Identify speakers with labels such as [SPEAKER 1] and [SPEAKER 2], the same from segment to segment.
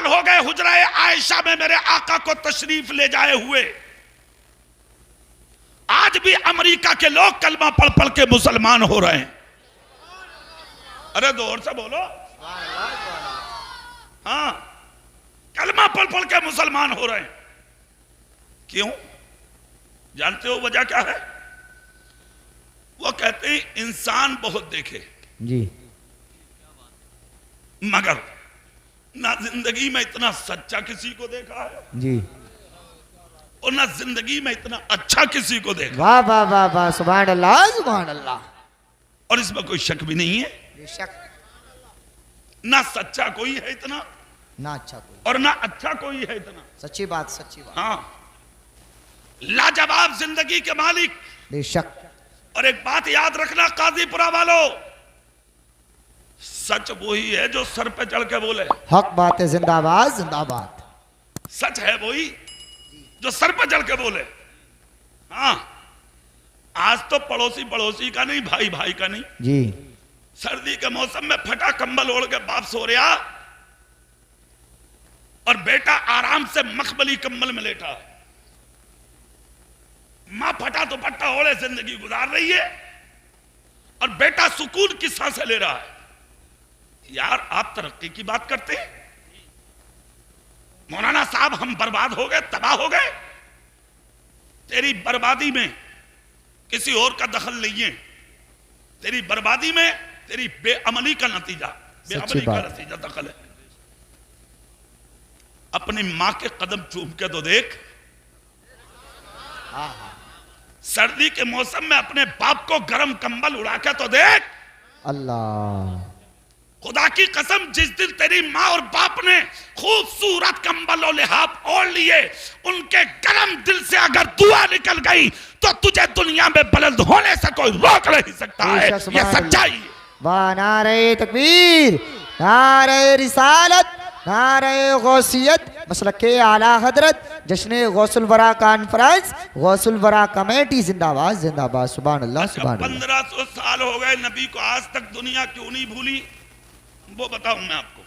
[SPEAKER 1] سال ہو گئے حجرہ عائشہ میں میرے آقا کو تشریف لے جائے ہوئے. آج بھی امریکہ کے لوگ کلمہ پڑھ پڑھ کے مسلمان ہو رہے ہیں. ارے زور سے بولو. ہاں کلمہ پڑھ پڑھ کے مسلمان ہو رہے ہیں. کیوں؟ جانتے ہو وجہ کیا ہے؟ وہ کہتے ہیں انسان بہت دیکھے
[SPEAKER 2] جی
[SPEAKER 1] مگر نہ زندگی میں اتنا سچا کسی کو دیکھا ہے
[SPEAKER 2] جی
[SPEAKER 1] اور نہ زندگی میں اتنا اچھا کسی کو دیکھا.
[SPEAKER 2] واہ واہ واہ واہ سبحان اللہ سبحان اللہ.
[SPEAKER 1] اور اس میں کوئی شک بھی نہیں ہے.
[SPEAKER 2] بے شک.
[SPEAKER 1] نہ سچا کوئی ہے اتنا
[SPEAKER 2] نہ اچھا کوئی
[SPEAKER 1] اور نہ اچھا کوئی ہے اتنا.
[SPEAKER 2] سچی بات سچی بات.
[SPEAKER 1] ہاں لاجواب زندگی کے مالک.
[SPEAKER 2] بے شک.
[SPEAKER 1] اور ایک بات یاد رکھنا قاضی پورہ والو، سچ وہی ہے جو سر پہ چڑھ کے بولے.
[SPEAKER 2] حق بات ہے. زندہ باد زندہ باد.
[SPEAKER 1] سچ ہے وہی جو سر پہ چڑھ کے بولے. ہاں آج تو پڑوسی پڑوسی کا نہیں، بھائی بھائی کا نہیں.
[SPEAKER 2] جی
[SPEAKER 1] سردی کے موسم میں پھٹا کمبل اوڑھ کے باپ سو رہا اور بیٹا آرام سے مخملی کمبل میں لیٹا. ماں پھٹا دوپٹہ اوڑھے زندگی گزار رہی ہے اور بیٹا سکون کی سانسیں لے رہا ہے. یار آپ ترقی کی بات کرتے ہیں؟ مولانا صاحب ہم برباد ہو گئے، تباہ ہو گئے. تیری بربادی میں کسی اور کا دخل نہیں ہے. تیری بربادی میں تیری بے عملی کا نتیجہ، بے عملی کا نتیجہ دخل ہے. اپنی ماں کے قدم چوم کے تو دیکھ. سردی کے موسم میں اپنے باپ کو گرم کمبل اڑا کے تو دیکھ.
[SPEAKER 2] اللہ
[SPEAKER 1] خدا کی قسم جس دن تیری ماں اور باپ نے خوبصورت کمبل و لحاف اوڑھ لیے، ان کے گرم دل سے اگر دعا نکل گئی تو تجھے دنیا میں بلند ہونے سے کوئی روک نہیں سکتا ہے. یہ سچائی ہے.
[SPEAKER 2] واہ نعرہ تکبیر، نعرہ رسالت، نعرہ غوثیت، مسلک اعلیٰ حضرت، جشن غوث الورا کانفرنس، غوث الورا کمیٹی زندہ باد زندہ باد. سبحان اللہ سبحان اللہ.
[SPEAKER 1] 1500 سال ہو گئے نبی کو، آج تک دنیا کیوں نہیں بھولی؟ وہ بتاؤں میں آپ کو.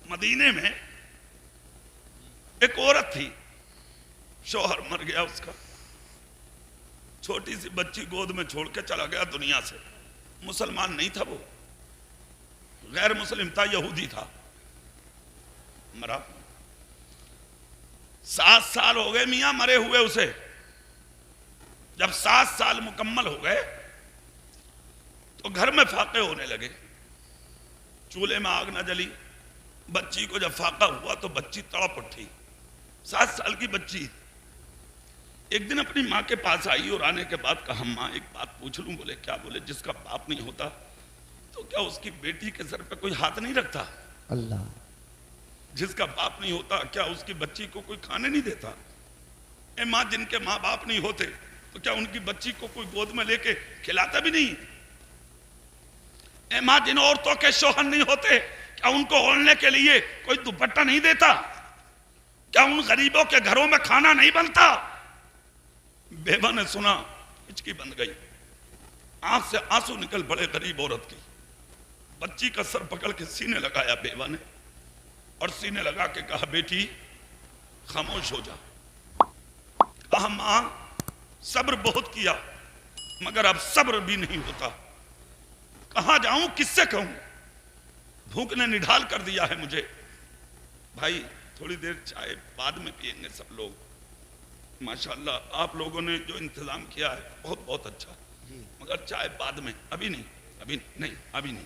[SPEAKER 1] مدینے میں ایک عورت تھی، شوہر مر گیا اس کا، چھوٹی سی بچی گود میں چھوڑ کے چلا گیا دنیا سے. مسلمان نہیں تھا، وہ غیر مسلم تھا، یہودی تھا. مرا 7 سال ہو گئے میاں مرے ہوئے اسے. جب 7 سال مکمل ہو گئے تو گھر میں فاقے ہونے لگے. چولہے میں آگ نہ جلی. بچی کو جب فاقہ ہوا تو بچی تڑپ اٹھی. 7 سال کی بچی. ایک دن اپنی ماں کے پاس آئی اور آنے کے بعد کہا ماں ایک بات پوچھ لوں؟ بولے کیا؟ بولے جس کا باپ نہیں ہوتا تو کیا اس کی بیٹی کے سر پہ کوئی ہاتھ نہیں رکھتا؟
[SPEAKER 2] اللہ.
[SPEAKER 1] جس کا باپ نہیں ہوتا کیا اس کی بچی کو کوئی کھانے نہیں دیتا؟ اے ماں جن کے ماں باپ نہیں ہوتے تو کیا ان کی بچی کو کوئی گود میں لے کے کھلاتا بھی نہیں؟ اے ماں جن عورتوں کے شوہر نہیں ہوتے کیا ان کو اوڑھنے کے لیے کوئی دوپٹہ نہیں دیتا؟ کیا ان غریبوں کے گھروں میں کھانا نہیں بنتا؟ بیوہ نے سنا، ہچکی بند گئی، آنکھ سے آنسو نکل پڑے غریب عورت کی. بچی کا سر پکڑ کے سینے لگایا بیوہ نے اور سینے لگا کے کہا بیٹی خاموش ہو جا. کہا ماں صبر بہت کیا مگر اب صبر بھی نہیں ہوتا. کہاں جاؤں، کس سے کہوں؟ بھوک نے نڈھال کر دیا ہے مجھے. بھائی تھوڑی دیر چائے بعد میں پئیں گے سب لوگ. ماشاءاللہ آپ لوگوں نے جو انتظام کیا ہے بہت بہت اچھا، مگر چائے بعد میں، ابھی نہیں، ابھی نہیں، ابھی نہیں،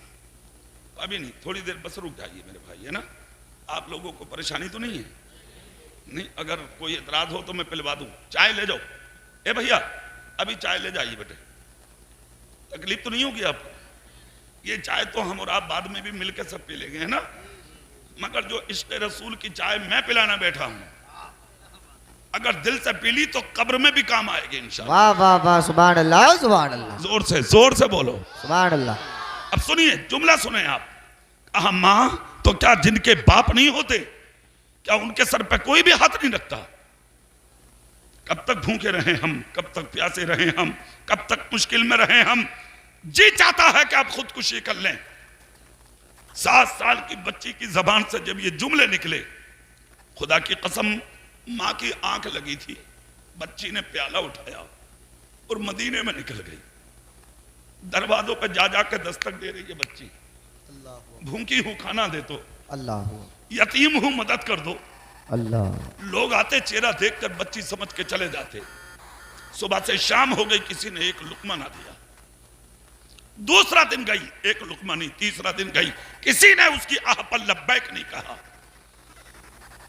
[SPEAKER 1] ابھی نہیں، تھوڑی دیر بس رک جائیے میرے بھائی، ہے نا؟ آپ لوگوں کو پریشانی تو نہیں ہے؟ نہیں، اگر کوئی اعتراض ہو تو میں پلوا دوں. چائے لے جاؤ. اے بھیا ابھی چائے لے جائیے بیٹے. تکلیف تو نہیں ہوگی آپ کو؟ یہ چائے تو ہم اور آپ بعد میں بھی مل کے سب پی لیں گے، ہے نا؟ مگر جو عشق رسول کی چائے میں پلانا بیٹھا ہوں، اگر دل سے پی لی تو قبر میں بھی کام آئے گی انشاءاللہ.
[SPEAKER 2] واہ واہ واہ سبحان اللہ سبحان اللہ.
[SPEAKER 1] زور سے بولو
[SPEAKER 2] سبحان اللہ.
[SPEAKER 1] اب سنیے جملہ سنیں آپ. کہا ماں تو کیا جن کے باپ نہیں ہوتے کیا ان کے سر پہ کوئی بھی ہاتھ نہیں رکھتا؟ کب تک بھوکے رہیں ہم، کب تک پیاسے رہیں ہم، کب تک مشکل میں رہیں ہم؟ جی چاہتا ہے کہ آپ خودکشی کر لیں. 7 سال کی بچی کی زبان سے جب یہ جملے نکلے، خدا کی قسم ماں کی آنکھ لگی تھی، بچی نے پیالہ اٹھایا اور مدینے میں نکل گئی. دروازوں پہ جا جا کے دستک دے رہی ہے بچی، بھوکی ہوں کھانا دے دو،
[SPEAKER 2] اللہ
[SPEAKER 1] یتیم ہوں مدد کر دو.
[SPEAKER 2] اللہ
[SPEAKER 1] لوگ آتے چہرہ دیکھ کر بچی سمجھ کے چلے جاتے. صبح سے شام ہو گئی، کسی نے ایک لقمہ نہ دیا. دوسرا دن گئی، ایک لقمہ نہیں. تیسرا دن گئی، کسی نے اس کی آہ پر لبیک نہیں کہا.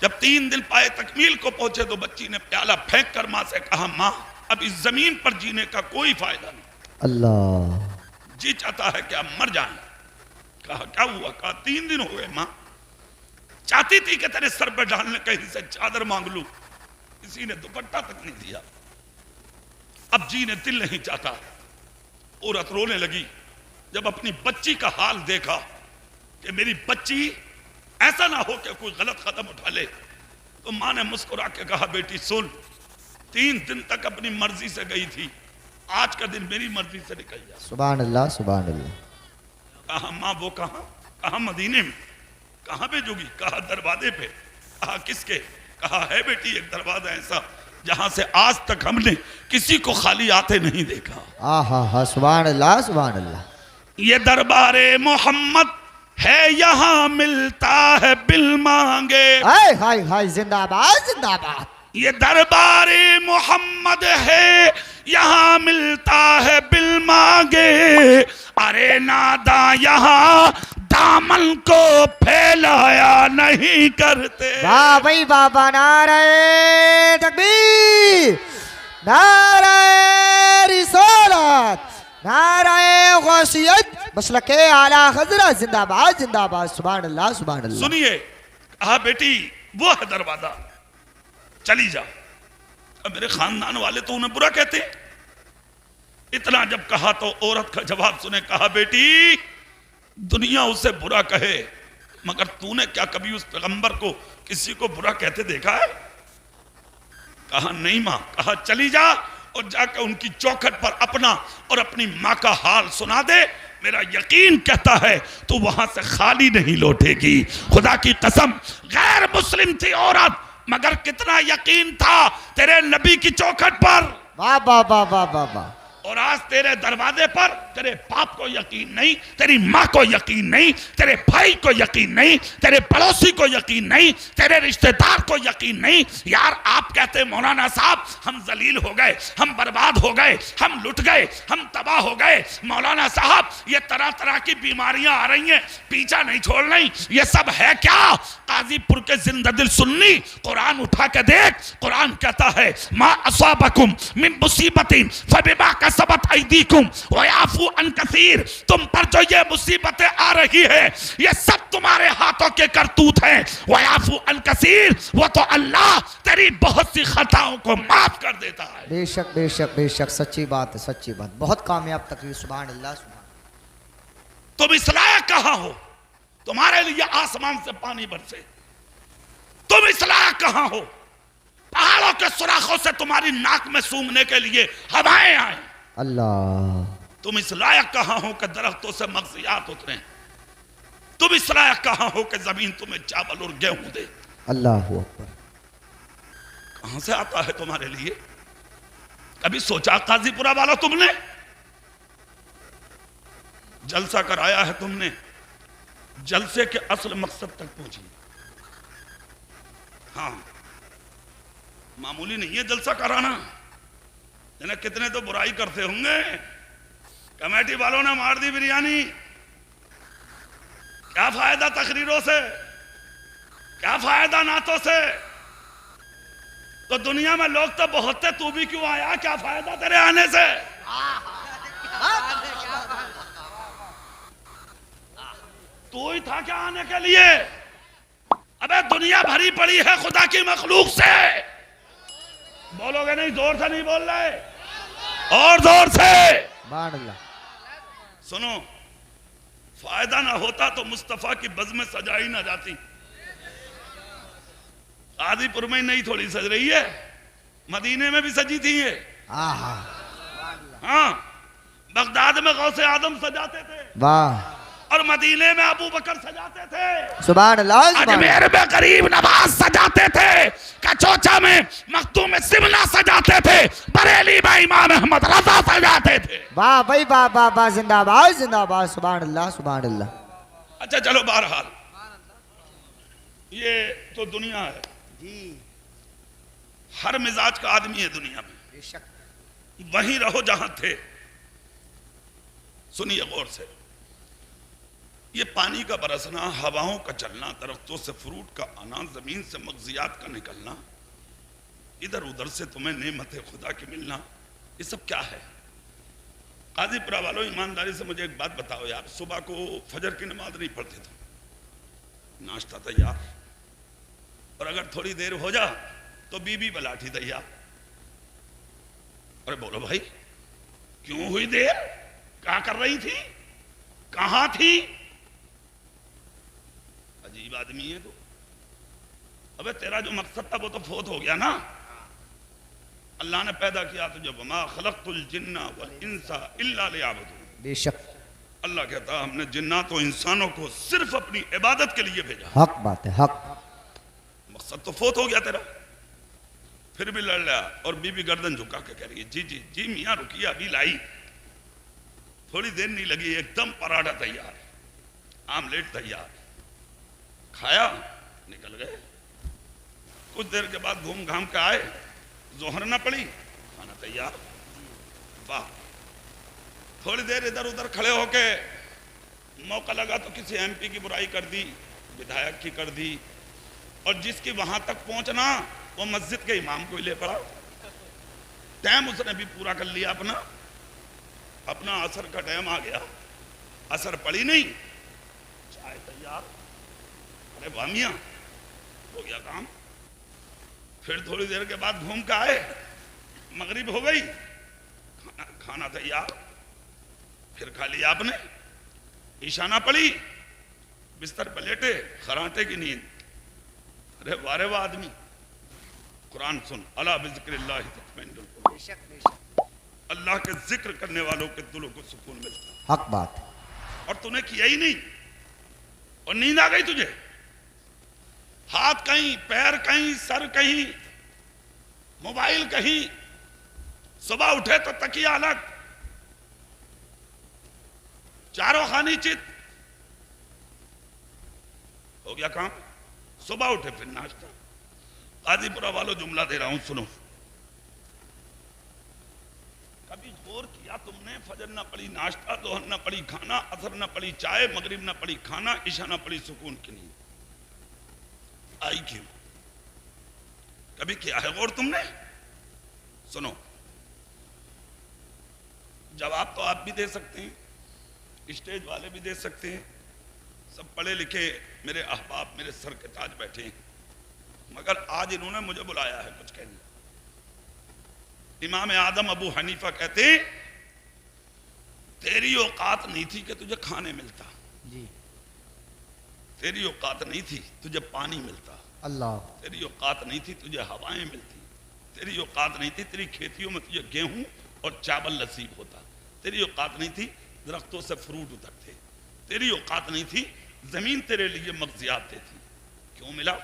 [SPEAKER 1] جب 3 دن پائے تکمیل کو پہنچے تو بچی نے پیالہ پھینک کر ماں سے کہا، ماں اب اس زمین پر جینے کا کوئی فائدہ نہیں،
[SPEAKER 2] اللہ
[SPEAKER 1] جی چاہتا ہے کہ آپ مر جائیں. کہا کیا ہوا؟ کہا 3 دن ہو گئے ماں، چاہتی تھی کہ تیرے سر پہ ڈالنے کہیں سے چادر مانگ لوں، کسی نے دوپٹہ تک نہیں دیا. اب جینے دل نہیں چاہتا. عورت رونے لگی جب اپنی بچی کا حال دیکھا کہ میری بچی ایسا نہ ہو کہ کوئی غلط قدم اٹھا لے. تو ماں نے مسکرا کے کہا، بیٹی سن، 3 دن تک اپنی مرضی سے گئی تھی، آج کا دن میری مرضی سے نکل جا.
[SPEAKER 2] سبحان اللہ سبحان اللہ.
[SPEAKER 1] کہا ماں وہ کہاں؟ کہا مدینے میں. کہاں بھیجو گی؟ کہا دروازے پہ. کہا کس کے؟ کہا ہے بیٹی ایک دروازہ ایسا جہاں سے آج تک ہم نے کسی کو خالی آتے نہیں دیکھا.
[SPEAKER 2] ہاں سبحان اللہ سبحان اللہ.
[SPEAKER 1] یہ دربار محمد ہے، یہاں ملتا ہے بل مانگے.
[SPEAKER 2] ہائے ہائے ہائے، زندہ باد زندہ باد.
[SPEAKER 1] یہ دربار محمد ہے، یہاں ملتا ہے بل مانگے. ارے نادا یہاں دامن کو پھیلایا نہیں کرتے.
[SPEAKER 2] واہ بھائی بابا، نعرہ تکبیر، نعرہ رسالت، نعرہ غوثیت، مسلک اعلیٰ حضرت، زندہ باد زندہ باد. سبحان اللہ سبحان اللہ.
[SPEAKER 1] سنیے، کہا بیٹی وہ ہے دروازہ، چلی جا. اب میرے خاندان والے تو انہیں برا کہتے. اتنا جب کہا تو عورت کا جواب سنے. کہا بیٹی دنیا اسے برا کہے، مگر تو نے کیا کبھی اس پیغمبر کو کسی کو برا کہتے دیکھا ہے؟ کہا نہیں ماں. کہا چلی جا اور جا کے ان کی چوکھٹ پر اپنا اور اپنی ماں کا حال سنا دے. میرا یقین کہتا ہے تو وہاں سے خالی نہیں لوٹے گی. خدا کی قسم غیر مسلم تھی عورت، مگر کتنا یقین تھا تیرے نبی کی چوکھٹ پر.
[SPEAKER 2] واہ واہ واہ واہ واہ واہ.
[SPEAKER 1] اور آج تیرے دروازے پر تیرے باپ کو یقین نہیں، تیری ماں کو یقین نہیں، تیرے بھائی کو یقین نہیں، تیرے پڑوسی کو یقین نہیں، تیرے رشتہ دار کو یقین نہیں. یار آپ کہتے مولانا صاحب ہم ذلیل ہو گئے، ہم برباد ہو گئے، ہم لٹ گئے، ہم تباہ ہو گئے. مولانا صاحب یہ طرح طرح کی بیماریاں آ رہی ہیں، پیچھا نہیں چھوڑ رہی، یہ سب ہے کیا؟ قاضی پور کے زندہ دل سنی قرآن اٹھا کے دیکھ. قرآن کہتا ہے ما اصابکم من مصیبت فبما کسبت ایدیکم ویعفو عن کثیر. تم پر جو یہ مصیبتیں آ رہی ہیں یہ سب تمہارے ہاتھوں کے کرتوت ہیں. ویعفو عن کثیر، وہ تو اللہ تیری بہت سی خطاؤں کو معاف کر دیتا ہے.
[SPEAKER 2] بے شک بے شک بے شک، سچی بات ہے سچی بات. بہت کامیاب تقریر. سبحان اللہ سبحان اللہ.
[SPEAKER 1] تم اس لائق کہاں ہو تمہارے لیے آسمان سے پانی برسے؟ تم اس لائق کہاں ہو پہاڑوں کے سوراخوں سے تمہاری ناک میں سونگھنے کے لیے ہوائیں آئیں؟
[SPEAKER 2] اللہ.
[SPEAKER 1] تم اس لائق کہاں ہو کہ درختوں سے مغزیات اتریں؟ تم اس لائق کہاں ہو کہ زمین تمہیں چاول اور گیہوں دے؟
[SPEAKER 2] اللہ اکبر.
[SPEAKER 1] کہاں سے آتا ہے تمہارے لیے؟ کبھی سوچا قاضی پورا والا تم نے؟ جلسہ کرایا ہے تم نے، جلسے کے اصل مقصد تک پہنچی. ہاں معمولی نہیں ہے جلسہ کرانا. جنہیں کتنے تو برائی کرتے ہوں گے، کمیٹی والوں نے مار دی بریانی، کیا فائدہ تقریروں سے، کیا فائدہ نعتوں سے؟ تو دنیا میں لوگ تو بہت تھے، تو بھی کیوں آیا؟ کیا فائدہ تیرے آنے سے؟ تو ہی تھا کیا آنے کے لیے؟ ابے دنیا بھری پڑی ہے خدا کی مخلوق سے. بولو گے نہیں؟ زور سے نہیں بول رہے، اور زور سے.
[SPEAKER 2] سبحان اللہ.
[SPEAKER 1] سنو، فائدہ نہ ہوتا تو مصطفیٰ کی بزم سجائی نہ جاتی. قاضی پور میں نہیں تھوڑی سج رہی ہے، مدینے میں بھی سجی تھی یہ. ہاں بغداد میں غوث آدم سجاتے تھے،
[SPEAKER 2] واہ.
[SPEAKER 1] اور مدینے میں ابو بکر سجاتے تھے،
[SPEAKER 2] سبحان اللہ سبحان اللہ
[SPEAKER 1] اجمیر میں غریب نواز سجاتے تھے، کچوچا میں مخدوم سملہ سجاتے تھے، بریلی میں امام احمد رضا سجاتے تھے۔
[SPEAKER 2] واہ بھائی واہ واہ واہ، زندہ باد زندہ باد، سبحان اللہ سبحان اللہ۔
[SPEAKER 1] اچھا چلو بہرحال یہ تو دنیا ہے،
[SPEAKER 2] جی
[SPEAKER 1] ہر مزاج کا آدمی ہے دنیا میں،
[SPEAKER 2] بے شک،
[SPEAKER 1] وہیں رہو جہاں تھے۔ سنیے غور سے، یہ پانی کا برسنا، ہواؤں کا چلنا، درختوں سے فروٹ کا آنا، زمین سے مغزیات کا نکلنا، ادھر ادھر سے تمہیں نعمت خدا کی ملنا، یہ سب کیا ہے؟ قاضی پورہ والوں ایمانداری سے مجھے ایک بات بتاؤ یار، صبح کو فجر کی نماز نہیں پڑھتے تھے، ناشتہ تیار، اور اگر تھوڑی دیر ہو جا تو بی بی بلاٹھی تیار۔ ارے بولو بھائی کیوں ہوئی دیر؟ کیا کر رہی تھی؟ کہاں تھی؟ عجیب آدمی ہے تو۔ ابے تیرا جو مقصد تھا وہ تو فوت ہو گیا نا۔ اللہ نے پیدا کیا تجھے، وما خلقت الجن والانس الا لیعبدون،
[SPEAKER 2] بے شک،
[SPEAKER 1] اللہ کہتا ہم نے جنات و انسانوں کو صرف اپنی عبادت کے لیے بھیجا۔
[SPEAKER 2] حق بات ہے، حق۔
[SPEAKER 1] مقصد تو فوت ہو گیا تیرا، پھر بھی لڑ لیا، اور بی بی گردن جھکا کے کہہ رہی ہے جی جی جی میاں رکیے ابھی لائی۔ تھوڑی دیر نہیں لگی، ایک دم پراٹھا تیار، آملیٹ تیار، کھایا نکل گئے۔ کچھ دیر کے بعد گھوم گھام کے آئے، ظہر نہ پڑی، کھانا تیار۔ واہ، تھوڑی دیر ادھر ادھر کھڑے ہو کے موقع لگا تو کسی ایم پی کی برائی کر دی، ودھایک کی کر دی، اور جس کی وہاں تک پہنچنا وہ مسجد کے امام کو ہی لے پڑا۔ ٹائم اس نے بھی پورا کر لیا اپنا عصر کا ٹائم آ گیا، عصر پڑی نہیں، چائے تیار۔ ارے واہ میاں، ہو گیا کام۔ پھر تھوڑی دیر کے بعد گھوم کے آئے، مغرب ہو گئی، کھانا تیار، پھر کھا لیا آپ نے، عشاء نہ پڑی، بستر پہ لیٹے، خراٹے کی نیند۔ ارے وارے واہ آدمی، قرآن سن، الا بذکر اللہ تطمئن القلوب،
[SPEAKER 2] بے شک بے شک،
[SPEAKER 1] اللہ کے ذکر کرنے والوں کے دلوں کو سکون ملتا ہے۔
[SPEAKER 2] حق بات۔
[SPEAKER 1] اور تو نے کیا ہی نہیں، اور نیند آ گئی تجھے، ہاتھ کہیں، پیر کہیں، سر کہیں، موبائل کہیں، صبح اٹھے تو تکیہ الگ، چاروں خانی چت، ہو گیا کام۔ صبح اٹھے پھر ناشتہ۔ قاضی پورہ والوں جملہ دے رہا ہوں سنو، کبھی غور کیا تم نے؟ فجر نہ پڑی ناشتہ، ظہر نہ پڑی کھانا، عصر نہ پڑی چائے، مغرب نہ پڑی کھانا، عشاء نہ پڑی سکون کی نیند، آئی کیوں؟ کبھی کیا ہے غور تم نے؟ سنو، جواب تو آپ بھی دے سکتے ہیں، اسٹیج والے بھی دے سکتے ہیں، سب پڑھے لکھے میرے احباب میرے سر کے تاج بیٹھے ہیں، مگر آج انہوں نے مجھے بلایا ہے کچھ کہنے۔ امام اعظم ابو حنیفہ کہتے ہیں تیری اوقات نہیں تھی کہ تجھے کھانے ملتا،
[SPEAKER 2] جی،
[SPEAKER 1] تیری اوقات نہیں تھی تجھے پانی ملتا،
[SPEAKER 2] اللہ،
[SPEAKER 1] تیری اوقات نہیں تھی تجھے ہوائیں ملتی، تیری اوقات نہیں تھی تیری کھیتیوں میں تجھے گیہوں اور چاول نصیب ہوتا، تیری اوقات نہیں تھی درختوں سے فروٹ اترتے، تیری اوقات نہیں تھی زمین تیرے لیے مغزیات دیتی۔ کیوں ملا؟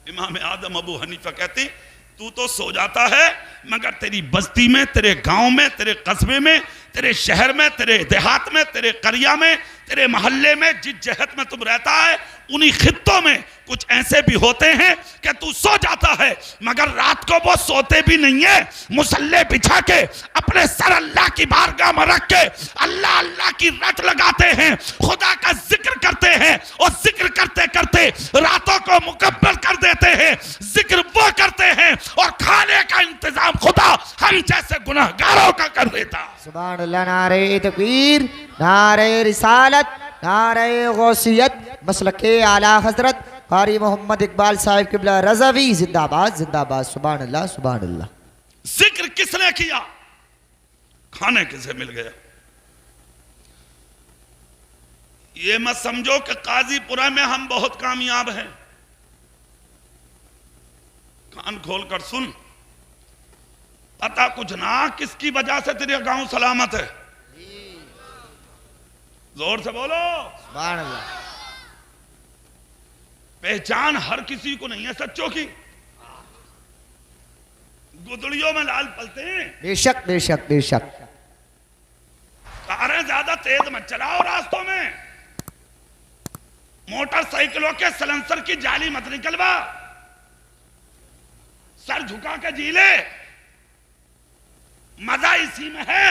[SPEAKER 1] امام اعظم ابو حنیفہ کہتے ہیں تو سو جاتا ہے، مگر تیری بستی میں، تیرے گاؤں میں، تیرے قصبے میں، تیرے شہر میں، تیرے دیہات میں، تیرے قریہ میں، تیرے محلے میں، جس جہت میں تم رہتا ہے، انہی خطوں میں کچھ ایسے بھی ہوتے ہیں کہ تو سو جاتا ہے مگر رات کو وہ سوتے بھی نہیں ہیں، مصلے بچھا کے اپنے سر اللہ کی بارگاہ میں رکھ کے اللہ اللہ کی رٹ لگاتے ہیں، خدا کا ذکر کرتے ہیں، اور ذکر کرتے کرتے راتوں کو مکمل کر دیتے ہیں۔ ذکر وہ کرتے ہیں اور کھانے کا انتظام خدا ہم جیسے گناہگاروں کا کر دیتا۔
[SPEAKER 2] سبحان اللہ، نعرہ تکبیر، نعرہ رسالت، نعرہ غوثیت، مسلک اعلیٰ حضرت قاری محمد اقبال صاحب قبلہ رضوی زندہ باد زندہ باد، سبحان اللہ سبحان اللہ۔
[SPEAKER 1] ذکر کس نے کیا؟ کھانے کسے مل گیا؟ یہ مت سمجھو کہ قاضی پورہ میں ہم بہت کامیاب ہیں، کان کھول کر سن، پتا کچھ نہ کس کی وجہ سے تیرے گاؤں سلامت ہے۔ زور سے بولو.
[SPEAKER 2] سبحان اللہ.
[SPEAKER 1] پہچان ہر کسی کو نہیں ہے سچوں کی. گدڑیوں میں لال پلتے ہیں.
[SPEAKER 2] بے شک بے شک بے شک.
[SPEAKER 1] کاریں زیادہ تیز مت چلاؤ راستوں میں. موٹر سائیکلوں کے سلنسر کی جالی مت نکلوا. سر جھکا کے جی لے. مزہ اسی میں ہے.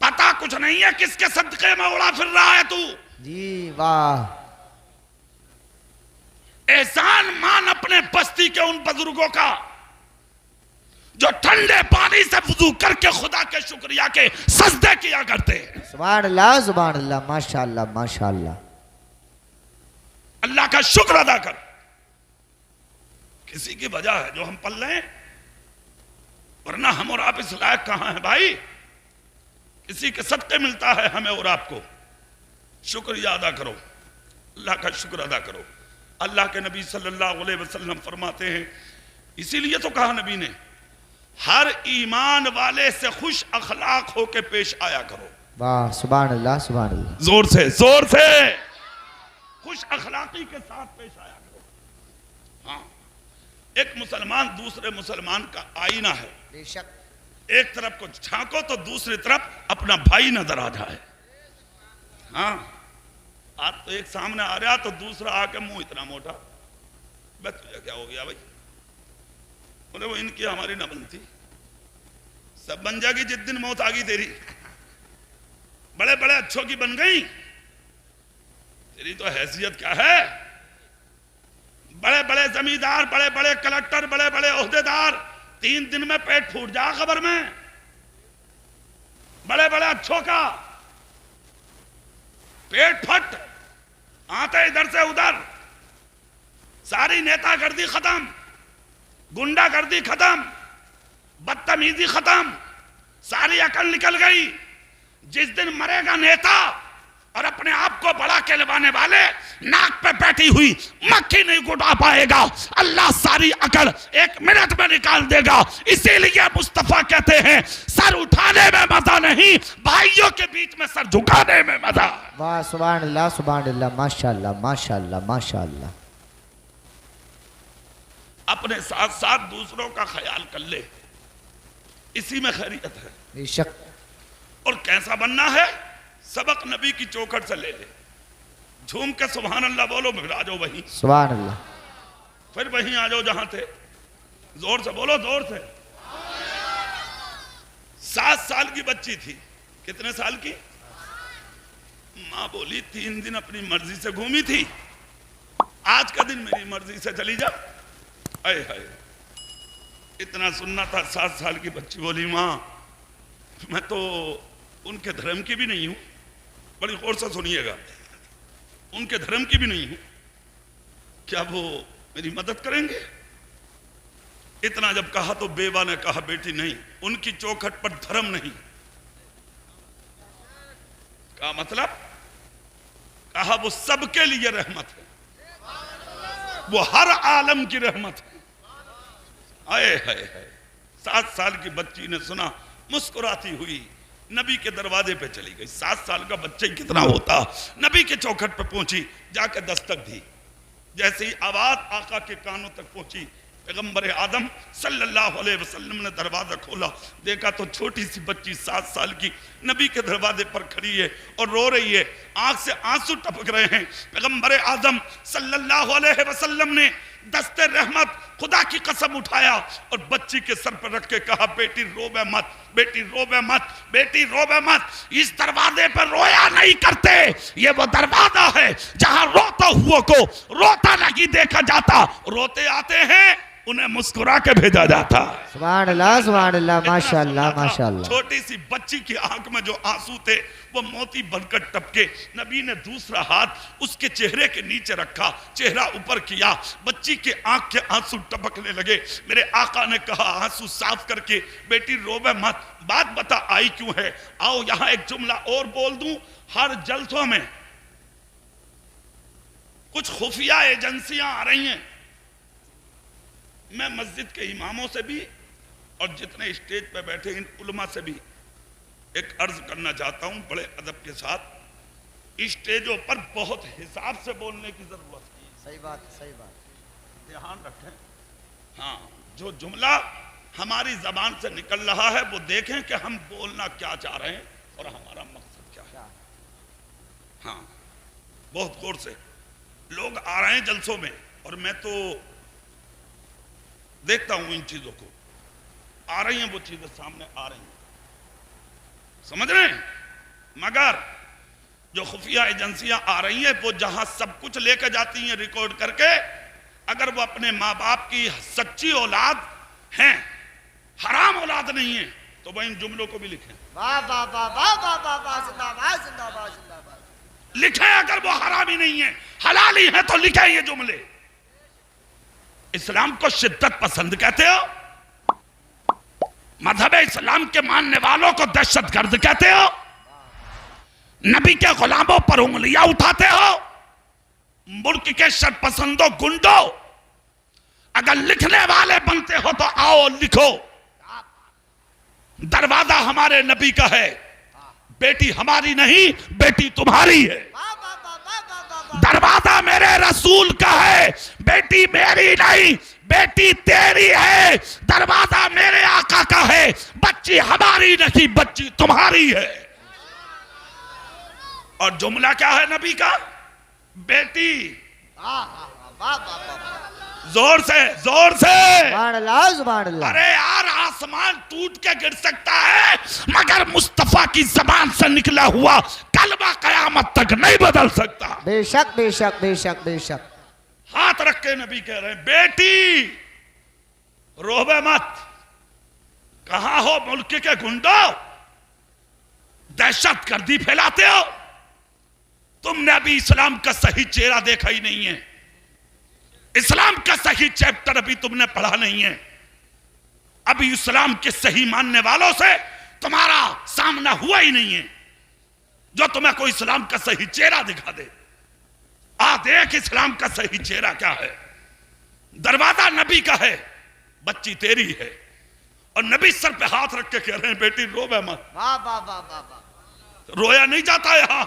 [SPEAKER 1] پتا کچھ نہیں ہے کس کے صدقے میں اڑا پھر رہا ہے تو.
[SPEAKER 2] جی واہ.
[SPEAKER 1] احسان مان اپنے بستی کے ان بزرگوں کا جو ٹھنڈے پانی سے وضو کر کے خدا کے شکریہ کے سجدے کیا کرتے ہیں.
[SPEAKER 2] سبحان اللہ سبحان اللہ. ماشاء اللہ ماشاء اللہ.
[SPEAKER 1] اللہ کا شکر ادا کر. کسی کی وجہ ہے جو ہم پل رہے ہیں, ورنہ ہم اور آپ اس لائق کہاں ہیں بھائی. کسی کے صدقے ملتا ہے ہمیں اور آپ کو. شکریہ ادا کرو, اللہ کا شکر ادا کرو. اللہ کے نبی صلی اللہ علیہ وسلم فرماتے ہیں, اسی لیے تو کہا نبی نے, ہر ایمان والے سے خوش اخلاق ہو کے پیش آیا کرو.
[SPEAKER 2] واہ سبحان اللہ سبحان اللہ.
[SPEAKER 1] زور سے زور سے. خوش اخلاقی کے ساتھ پیش آیا کرو. ہاں, ایک مسلمان دوسرے مسلمان کا آئینہ ہے.
[SPEAKER 2] بے شک.
[SPEAKER 1] ایک طرف کو جھانکو تو دوسری طرف اپنا بھائی نظر آ جائے. ہاں, آج تو ایک سامنے آ رہا تو دوسرا آ کے منہ اتنا موٹا, بس تجھے کیا ہو گیا بھائی؟ بولے وہ ان کی ہماری نہ بنتی, سب بن جائے گی جس دن موت آ گئی تیری. بڑے بڑے اچھوں کی بن گئی, تیری تو حیثیت کیا ہے؟ بڑے بڑے زمیندار, بڑے بڑے کلکٹر, بڑے بڑے عہدیدار 3 دن میں پیٹ پھوٹ جا خبر میں. بڑے بڑے اچھوں کا پیٹ پھٹ, آتے ادھر سے ادھر, ساری نیتا گردی ختم, گنڈا گردی ختم, بدتمیزی ختم, ساری عقل نکل گئی. جس دن مرے گا نیتا اور اپنے آپ کو بڑا کہلوانے والے, ناک پہ بیٹھی ہوئی مکھی نہیں گھٹا پائے گا. اللہ ساری عقل 1 منٹ میں نکال دے گا. اسی لیے مصطفیٰ کہتے ہیں سر اٹھانے میں مزہ نہیں, بھائیوں کے بیچ میں سر جھکانے میں مزہ.
[SPEAKER 2] واہ سبحان اللہ سبحان اللہ. ماشاء اللہ ماشاء اللہ ماشاء اللہ.
[SPEAKER 1] اپنے ساتھ ساتھ دوسروں کا خیال کر لے, اسی میں خیریت ہے.
[SPEAKER 2] بے شک.
[SPEAKER 1] اور کیسا بننا ہے؟ سبق نبی کی چوکھٹ سے لے لے. جھوم کے سبحان اللہ بولو, پھر آ جاؤ وہیں.
[SPEAKER 2] سبحان اللہ.
[SPEAKER 1] پھر وہیں آ جاؤ جہاں تھے. زور سے بولو, زور سے. 7 سال کی بچی تھی. کتنے سال کی؟ ماں بولی 3 دن اپنی مرضی سے گھومی تھی, آج کا دن میری مرضی سے چلی جا. اے ہائے, اتنا سننا تھا. 7 سال کی بچی بولی ماں میں تو ان کے دھرم کی بھی نہیں ہوں. بڑی غور سے سنیے گا, ان کے دھرم کی بھی نہیں ہوں, کیا وہ میری مدد کریں گے؟ اتنا جب کہا تو بیوہ نے کہا بیٹی نہیں, ان کی چوکھٹ پر دھرم نہیں. کہا مطلب؟ کہا وہ سب کے لیے رحمت ہے, وہ ہر عالم کی رحمت ہے. آئے ہائے ہائے. 7 سال کی بچی نے سنا, مسکراتی ہوئی نبی کے دروازے پہ چلی گئی. 7 سال کا بچہ کتنا ہوتا, نبی کے چوکھٹ پہ پہنچی, جا کے دستک دی. جیسے ہی آواز آقا کے کانوں تک پہنچی, پیغمبر آدم صلی اللہ علیہ وسلم نے دروازہ کھولا, دیکھا تو چھوٹی سی بچی 7 سال کی نبی کے دروازے پر کھڑی ہے اور رو رہی ہے, آنکھ سے آنسو ٹپک رہے ہیں. پیغمبر آدم صلی اللہ علیہ وسلم نے دست رحمت خدا کی قسم اٹھایا اور بچی کے سر پر رکھ کے کہا بیٹی روبے مت, بیٹی روبے مت, بیٹی روبے مت. اس دروازے پر رویا نہیں کرتے, یہ وہ دروازہ ہے جہاں روتا ہوا کو روتا نہیں دیکھا جاتا, روتے آتے ہیں انہیں مسکرا کے بھیجا جاتا.
[SPEAKER 2] سبحان اللہ سبحان اللہ. ماشاء اللہ ماشاء اللہ.
[SPEAKER 1] چھوٹی سی بچی کی آنکھ میں جو آنسو تھے وہ موتی بن کر ٹپکے. نبی نے دوسرا ہاتھ اس کے چہرے کے نیچے رکھا, چہرہ اوپر کیا, بچی کے آنکھ کے آنسو ٹپکنے لگے. میرے آقا نے کہا آنسو صاف کر کے بیٹی روبے مت, بات بتا آئی کیوں ہے. آؤ یہاں ایک جملہ اور بول دوں. ہر جلسوں میں کچھ خفیہ ایجنسیاں آ رہی ہیں. میں مسجد کے اماموں سے بھی اور جتنے اسٹیج پہ بیٹھے ان علماء سے بھی ایک عرض کرنا چاہتا ہوں بڑے ادب کے ساتھ. اسٹیجوں پر بہت حساب سے بولنے کی ضرورت ہے.
[SPEAKER 2] صحیح بات
[SPEAKER 1] دھیان رکھیں. ہاں جو جملہ ہماری زبان سے نکل رہا ہے وہ دیکھیں کہ ہم بولنا کیا چاہ رہے ہیں اور ہمارا مقصد کیا ہے. ہاں بہت غور سے. لوگ آ رہے ہیں جلسوں میں اور میں تو دیکھتا ہوں ان چیزوں کو. آ رہی ہیں وہ چیزیں سامنے آ رہی ہیں, سمجھ رہے ہیں. مگر جو خفیہ ایجنسیاں آ رہی ہیں وہ جہاں سب کچھ لے کے جاتی ہیں ریکارڈ کر کے, اگر وہ اپنے ماں باپ کی سچی اولاد ہیں, حرام اولاد نہیں ہیں, تو وہ ان جملوں کو بھی لکھیں.
[SPEAKER 2] واہ واہ واہ واہ واہ واہ واہ, زندہ باد زندہ باد زندہ باد.
[SPEAKER 1] لکھیں. اگر وہ حرامی نہیں ہیں حلالی ہیں تو لکھیں یہ جملے. اسلام کو شدت پسند کہتے ہو, مذہب اسلام کے ماننے والوں کو دہشت گرد کہتے ہو, نبی کے غلاموں پر انگلیاں اٹھاتے ہو, ملک کے شر پسندوں گنڈوں. اگر لکھنے والے بنتے ہو تو آؤ لکھو. دروازہ ہمارے نبی کا ہے, بیٹی ہماری نہیں بیٹی تمہاری ہے. دروازہ میرے رسول کا ہے, بیٹی میری نہیں بیٹی تیری ہے. دروازہ میرے آقا کا ہے, بچی ہماری نہیں بچی تمہاری ہے. اور جملہ کیا ہے نبی کا؟ بیٹی. زور سے زور سے.
[SPEAKER 2] سبحان اللہ سبحان اللہ.
[SPEAKER 1] ارے یار آسمان ٹوٹ کے گر سکتا ہے مگر مصطفیٰ کی زبان سے نکلا ہوا کلمہ قیامت تک نہیں بدل سکتا.
[SPEAKER 2] بے شک بے شک بے شک بے شک.
[SPEAKER 1] ہاتھ رکھ کے نبی کہہ رہے ہیں بیٹی روبے مت. کہاں ہو ملک کے گنڈو, دہشت گردی پھیلاتے ہو. تم نے ابھی اسلام کا صحیح چہرہ دیکھا ہی نہیں ہے, اسلام کا صحیح چیپٹر ابھی تم نے پڑھا نہیں ہے. ابھی اسلام کے صحیح ماننے والوں سے تمہارا سامنا ہوا ہی نہیں ہے جو تمہیں کوئی اسلام کا صحیح چہرہ دکھا دے. دیکھ اسلام کا صحیح چہرہ کیا ہے. دروازہ نبی کا ہے, بچی تیری ہے. اور نبی سر پہ ہاتھ رکھ کے کہہ رہے ہیں بیٹی رو بے مت.
[SPEAKER 2] واہ واہ واہ واہ واہ.
[SPEAKER 1] رویا نہیں جاتا یہاں.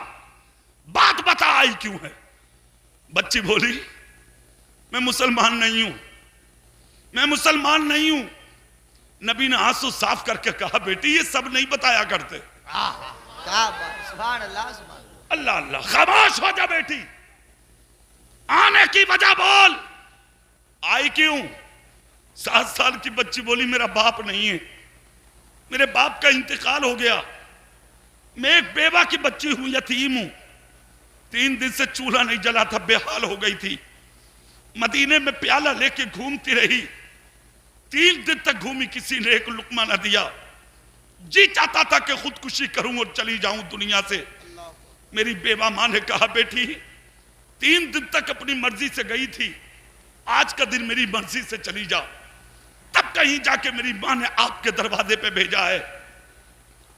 [SPEAKER 1] بات بتا آئی کیوں ہے. بچی بولی میں مسلمان نہیں ہوں, میں مسلمان نہیں ہوں. نبی نے آنسو صاف کر کے کہا بیٹی یہ سب نہیں بتایا کرتے.
[SPEAKER 2] کیا بات. سبحان اللہ سبحان اللہ.
[SPEAKER 1] اللہ اللہ. خاموش ہو جا بیٹی, آنے کی وجہ بول. آئی کیوں؟ 7 سال کی بچی بولی میرا باپ نہیں ہے, میرے باپ کا انتقال ہو گیا, میں ایک بیوہ کی بچی ہوں, یتیم ہوں. 3 دن سے چولہا نہیں جلا تھا, بے حال ہو گئی تھی. مدینے میں پیالہ لے کے گھومتی رہی, 3 دن تک گھومی, کسی نے ایک لقمہ نہ دیا. جی چاہتا تھا کہ خودکشی کروں اور چلی جاؤں دنیا سے. میری بیوہ ماں نے کہا بیٹی 3 دن تک اپنی مرضی سے گئی تھی, آج کا دن میری مرضی سے چلی جا. تب کہیں جا کے میری ماں نے آپ کے دروازے پہ بھیجا ہے,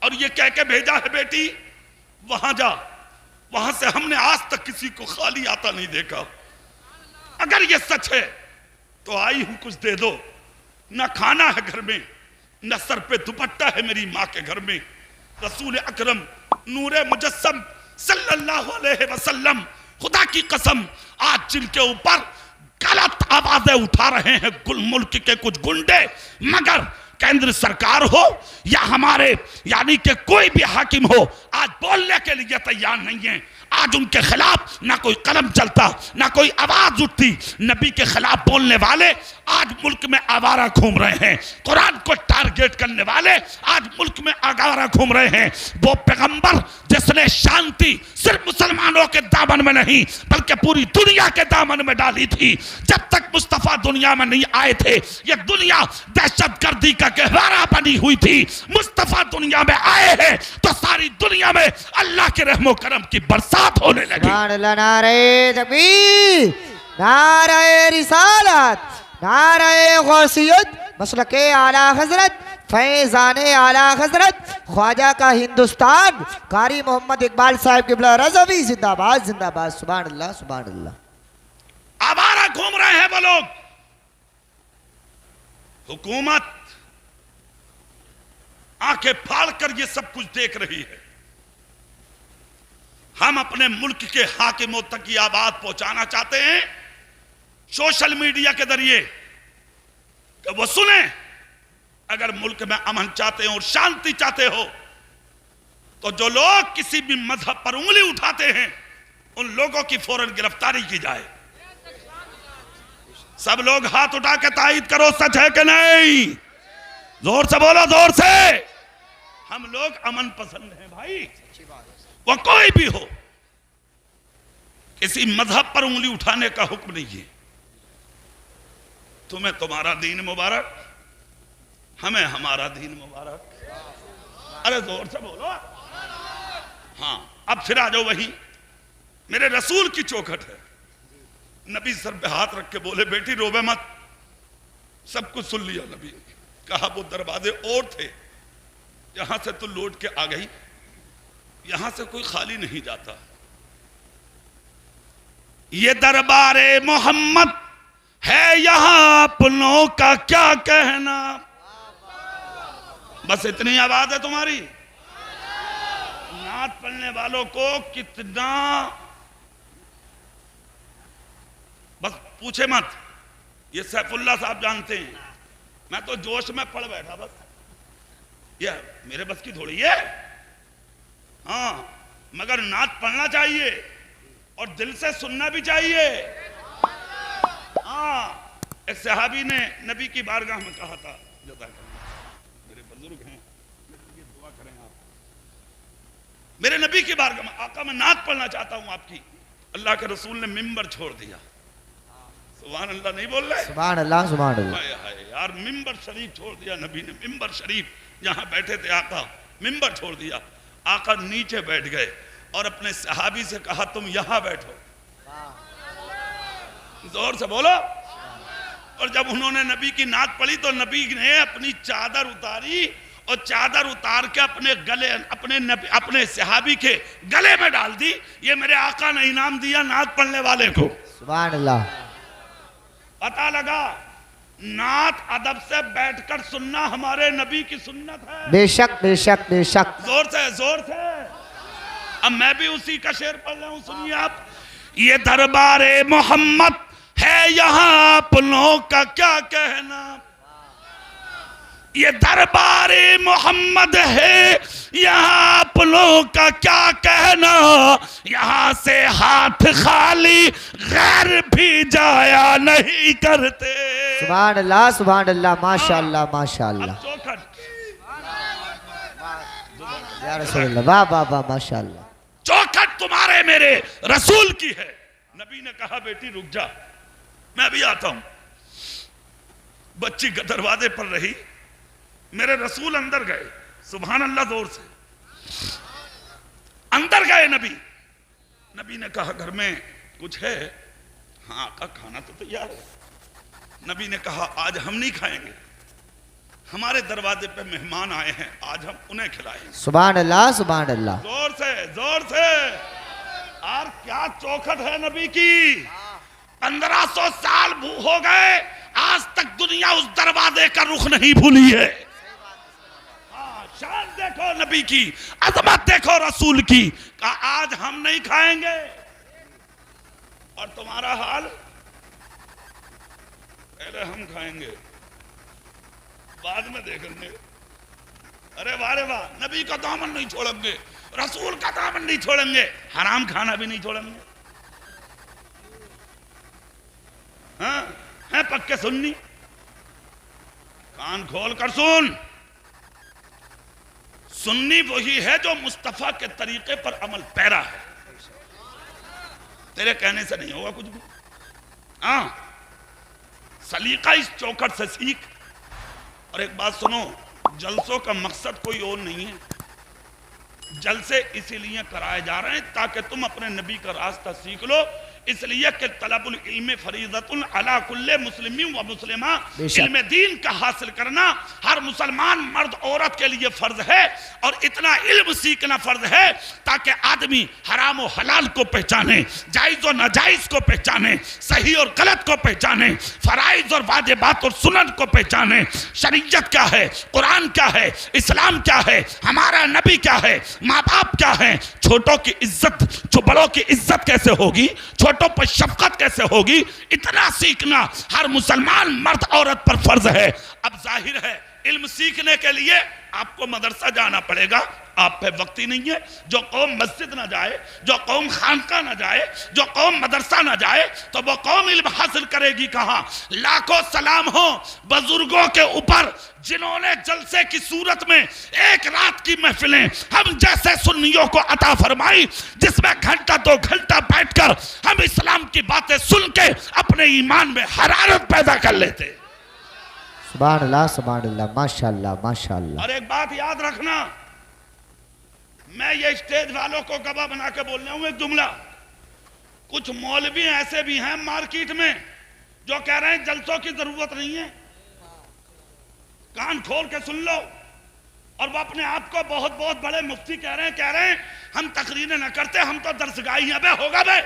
[SPEAKER 1] اور یہ کہہ کے بھیجا ہے بیٹی وہاں جا, وہاں سے ہم نے آج تک کسی کو خالی آتا نہیں دیکھا. اگر یہ سچ ہے تو آئی ہوں کچھ دے دو. نہ کھانا ہے گھر میں, نہ سر پہ دوپٹہ ہے میری ماں کے گھر میں. رسول اکرم نور مجسم صلی اللہ علیہ وسلم, خدا کی قسم آج جن کے اوپر غلط آوازیں اٹھا رہے ہیں گل ملک کے کچھ گنڈے, مگر کیندر سرکار ہو یا ہمارے یعنی کہ کوئی بھی حاکم ہو, آج بولنے کے لیے تیار نہیں ہیں. آج ان کے خلاف نہ کوئی قلم چلتا, نہ کوئی آواز اٹھتی. نبی کے خلاف بولنے والے آج ملک میں آوارہ گھوم رہے ہیں, قرآن کو ٹارگیٹ کرنے والے آج ملک میں آوارہ گھوم رہے ہیں. وہ پیغمبر جس نے شانتی صرف مسلمانوں کے دامن میں نہیں بلکہ پوری دنیا کے دامن میں ڈالی تھی. جب تک مصطفیٰ دنیا میں نہیں آئے تھے یہ دنیا دہشت گردی کا گہوارہ بنی ہوئی تھی. مصطفیٰ دنیا میں آئے ہیں تو ساری دنیا میں اللہ کے رحم و کرم کی برسات ہونے لگی.
[SPEAKER 2] سبحان اللہ. نعرہ تکبیر, نعرہ رسالت, نعرہ غوثیت, مسلک اعلی حضرت, فیضان اعلی حضرت, خواجہ کا ہندوستان, قاری محمد اقبال صاحب قبلہ رضوی زندہ باد زندہ باد. سبحان اللہ سبحان اللہ.
[SPEAKER 1] آوارہ گھوم رہے ہیں وہ لوگ. حکومت آنکھیں پھاڑ کر یہ سب کچھ دیکھ رہی ہے. ہم اپنے ملک کے حاکموں تک یہ بات پہنچانا چاہتے ہیں سوشل میڈیا کے ذریعے کہ وہ سنیں، اگر ملک میں امن چاہتے ہیں اور شانتی چاہتے ہو تو جو لوگ کسی بھی مذہب پر انگلی اٹھاتے ہیں ان لوگوں کی فوراً گرفتاری کی جائے۔ سب لوگ ہاتھ اٹھا کے تائید کرو، سچ ہے کہ نہیں؟ زور سے بولو، زور سے۔ ہم لوگ امن پسند ہیں بھائی، وہ کوئی بھی ہو، کسی مذہب پر انگلی اٹھانے کا حکم نہیں ہے۔ تمہیں تمہارا دین مبارک، ہمیں ہمارا دین مبارک۔ ارے زور سے بولو۔ ہاں اب پھر آ جاؤ وہی میرے رسول کی چوکھٹ ہے۔ نبی سر پہ ہاتھ رکھ کے بولے بیٹی روبے مت، سب کچھ سن لیا نبی نے۔ کہا وہ دروازے اور تھے، یہاں سے تو لوٹ کے آ گئی، یہاں سے کوئی خالی نہیں جاتا۔ یہ دربار محمد ہے یہاں اپنوں کا کیا کہنا۔ بس اتنی آواز ہے تمہاری؟ نعت پڑھنے والوں کو کتنا، بس پوچھے مت، یہ سیف اللہ صاحب جانتے ہیں، میں تو جوش میں پڑھ بیٹھا، بس یہ میرے بس کی تھوڑی ہے۔ ہاں مگر نعت پڑھنا چاہیے اور دل سے سننا بھی چاہیے۔ ہاں ایک صحابی نے نبی کی بارگاہ میں کہا تھا، میرے بزرگ ہیں، دعا کریں آپ، میرے نبی کی بارگاہ میں آقا میں نعت پڑھنا چاہتا ہوں آپ کی۔ اللہ کے رسول نے ممبر چھوڑ دیا۔ سبحان اللہ نہیں بول رہے؟
[SPEAKER 2] سبحان اللہ، سبحان اللہ۔
[SPEAKER 1] ہائے ہائے یار، ممبر شریف چھوڑ دیا نبی نے، ممبر شریف جہاں بیٹھے تھے آقا، ممبر چھوڑ دیا۔ آقا نیچے بیٹھ گئے اور اپنے صحابی سے کہا تم یہاں بیٹھو، زور سے بولو۔ اور جب انہوں نے نبی کی نعت پڑھی تو نبی نے اپنی چادر اتاری اور چادر اتار کے اپنے صحابی کے گلے میں ڈال دی۔ یہ میرے آقا نے انعام دیا نعت پڑھنے والے کو۔
[SPEAKER 2] سبحان اللہ۔
[SPEAKER 1] پتہ لگا نعت ادب سے بیٹھ کر سننا ہمارے نبی کی سنت ہے۔
[SPEAKER 2] بے شک بے شک بے شک۔
[SPEAKER 1] زور سے زور سے۔ اب میں بھی اسی کا شعر پڑھ رہا ہوں، سنیے آپ۔ یہ دربار محمد ہے یہاں اپنوں کا کیا کہنا، یہ دربار محمد ہے یہاں اپنوں کا کیا کہنا، یہاں سے ہاتھ خالی غیر بھی جایا نہیں کرتے۔
[SPEAKER 2] سبحان اللہ، سبحان اللہ، ماشاءاللہ ماشاءاللہ۔
[SPEAKER 1] اب چوکھٹ
[SPEAKER 2] یا رسول اللہ، واہ واہ واہ، ماشاءاللہ۔
[SPEAKER 1] چوکھٹ تمہارے میرے رسول کی ہے۔ نبی نے کہا بیٹی رک جا، میں بھی آتا ہوں۔ بچی دروازے پر رہی، میرے رسول اندر گئے، سبحان اللہ، زور سے اندر گئے نبی۔ نبی نے کہا گھر میں کچھ ہے؟ ہاں آقا کھانا تو تیار ہے۔ نبی نے کہا آج ہم نہیں کھائیں گے، ہمارے دروازے پہ مہمان آئے ہیں، آج ہم انہیں کھلائیں گے۔
[SPEAKER 2] سبحان اللہ، سبحان اللہ۔
[SPEAKER 1] زور سے زور سے۔ اور کیا چوکھٹ ہے نبی کی۔ 1500 سال ہو گئے، آج تک دنیا اس دروازے کا رخ نہیں بھولی ہے۔ شان دیکھو نبی کی، عظمت دیکھو رسول کی۔ کہا آج ہم نہیں کھائیں گے، اور تمہارا حال پہلے ہم کھائیں گے بعد میں دیکھیں گے۔ ارے واہ رے واہ، نبی کا دامن نہیں چھوڑیں گے، رسول کا دامن نہیں چھوڑیں گے، حرام کھانا بھی نہیں چھوڑیں گے۔ ہاں ہیں پکے سننی، کان کھول کر سن۔ سنی وہی ہے جو مصطفیٰ کے طریقے پر عمل پیرا ہے، تیرے کہنے سے نہیں ہوگا کچھ بھی۔ ہاں سلیقہ اس چوکھٹ سے سیکھ۔ اور ایک بات سنو، جلسوں کا مقصد کوئی اور نہیں ہے، جلسے اسی لیے کرائے جا رہے ہیں تاکہ تم اپنے نبی کا راستہ سیکھ لو۔ اس لیے کہ طلب العلم فریضۃ علی کل مسلم و مسلمہ،
[SPEAKER 2] بے شک۔
[SPEAKER 1] علم دین کا حاصل کرنا ہر مسلمان مرد عورت کے لیے فرض ہے، اور اتنا علم سیکھنا فرض ہے تاکہ آدمی حرام و حلال کو پہچانے، جائز و ناجائز کو پہچانے، صحیح اور غلط کو پہچانے، فرائض اور واجبات اور سنن کو پہچانے، شریعت کیا ہے، قرآن کیا ہے، اسلام کیا ہے، ہمارا نبی کیا ہے، ماں باپ کیا ہے، چھوٹوں کی عزت، بڑوں کی عزت کیسے ہوگی، چھوٹوں پر شفقت کیسے ہوگی، اتنا سیکھنا ہر مسلمان مرد عورت پر فرض ہے۔ اب ظاہر ہے علم سیکھنے کے لیے آپ کو مدرسہ جانا پڑے گا، آپ پہ وقت ہی نہیں ہے۔ جو قوم مسجد نہ جائے، جو قوم خانقاہ نہ جائے، جو قوم مدرسہ نہ جائے، تو وہ قوم علم حاصل کرے گی کہاں؟ لاکھوں سلام ہو بزرگوں کے اوپر جنہوں نے جلسے کی صورت میں ایک رات کی محفلیں ہم جیسے سنیوں کو عطا فرمائی، جس میں گھنٹہ 2 گھنٹہ بیٹھ کر ہم اسلام کی باتیں سن کے اپنے ایمان میں حرارت پیدا کر لیتے۔
[SPEAKER 2] سبحان اللہ، ماشاءاللہ ماشاءاللہ۔
[SPEAKER 1] اور ایک بات یاد رکھنا، میں یہ اسٹیج والوں کو گواہ بنا کے بول رہا ہوں ایک جملہ، کچھ مولوی ایسے بھی ہیں مارکیٹ میں جو کہہ رہے ہیں جلسوں کی ضرورت نہیں ہے، کان کھول کے سن لو، اور وہ اپنے آپ کو بہت بہت بڑے مفتی کہہ رہے ہیں ہم تقریریں نہ کرتے، ہم تو درسگاہی ہیں۔ بے ہوگا بے،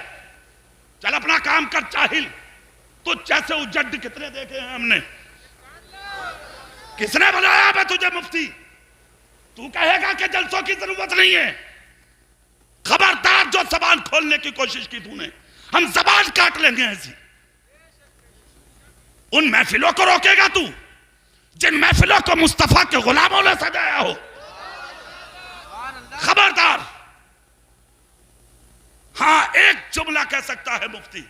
[SPEAKER 1] چل اپنا کام کر چاہل، تجھ جیسے اجڈ کتنے دیکھے ہیں ہم نے، کس نے بنایا بے تجھے مفتی؟ تو کہے گا کہ جلسوں کی ضرورت نہیں ہے، خبردار جو زبان کھولنے کی کوشش کی تو نے، ہم زبان کاٹ لیں گے ایسی۔ ان محفلوں کو روکے گا تو جن محفلوں کو مصطفیٰ کے غلاموں نے سجایا ہو، خبردار۔ ہاں ایک جملہ کہہ سکتا ہے مفتی،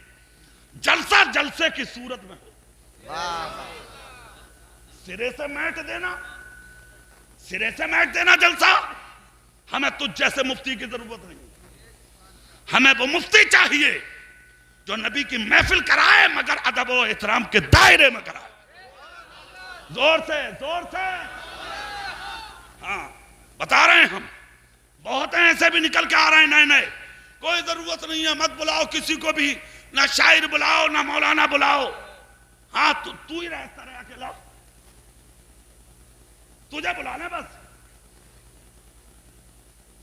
[SPEAKER 1] جلسہ جلسے کی صورت میں ہو، سرے سے میٹ دینا، سرے سے میٹ دینا جلسہ، ہمیں تجھ جیسے مفتی کی ضرورت نہیں، ہمیں وہ مفتی چاہیے جو نبی کی محفل کرائے مگر ادب و احترام کے دائرے میں کرائے۔ زور سے زور سے، ہاں بتا رہے ہیں ہم، بہت ہیں ایسے بھی نکل کے آ رہے ہیں نئے نئے، کوئی ضرورت نہیں ہے، مت بلاؤ کسی کو بھی، نہ شاعر بلاؤ نہ مولانا بلاؤ، ہاں تو ہی رہتا رہے اکیلا، تجھے بلانا بس۔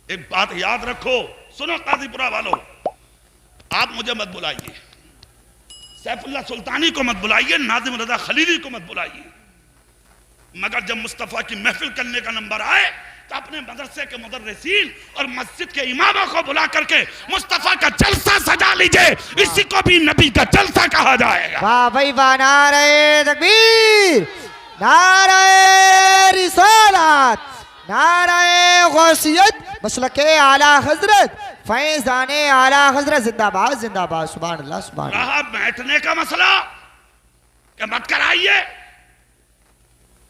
[SPEAKER 1] ایک بات یاد رکھو، سنو قاضی پورہ والوں، آپ مجھے مت بلائیے، سیف اللہ سلطانی کو مت بلائیے، ناظم رضا خلیلی کو مت بلائیے، مگر جب مصطفیٰ کی محفل کرنے کا نمبر آئے تو اپنے مدرسے کے مدرسین اور مسجد کے اماموں کو بلا کر کے مصطفیٰ کا جلسہ سجا لیجئے، اسی کو بھی نبی کا جلسہ کہا جائے گا۔
[SPEAKER 2] واہ بھائی واہ، نعرہ تکبیر، نعرہ رسالت، نعرہ غوثیت، مسلک اعلیٰ حضرت، فیضان اعلیٰ حضرت، زندہ باد زندہ باد، سبحان اللہ سبحان اللہ۔
[SPEAKER 1] رہا بیٹھنے کا مسئلہ کہ مت کرائیے،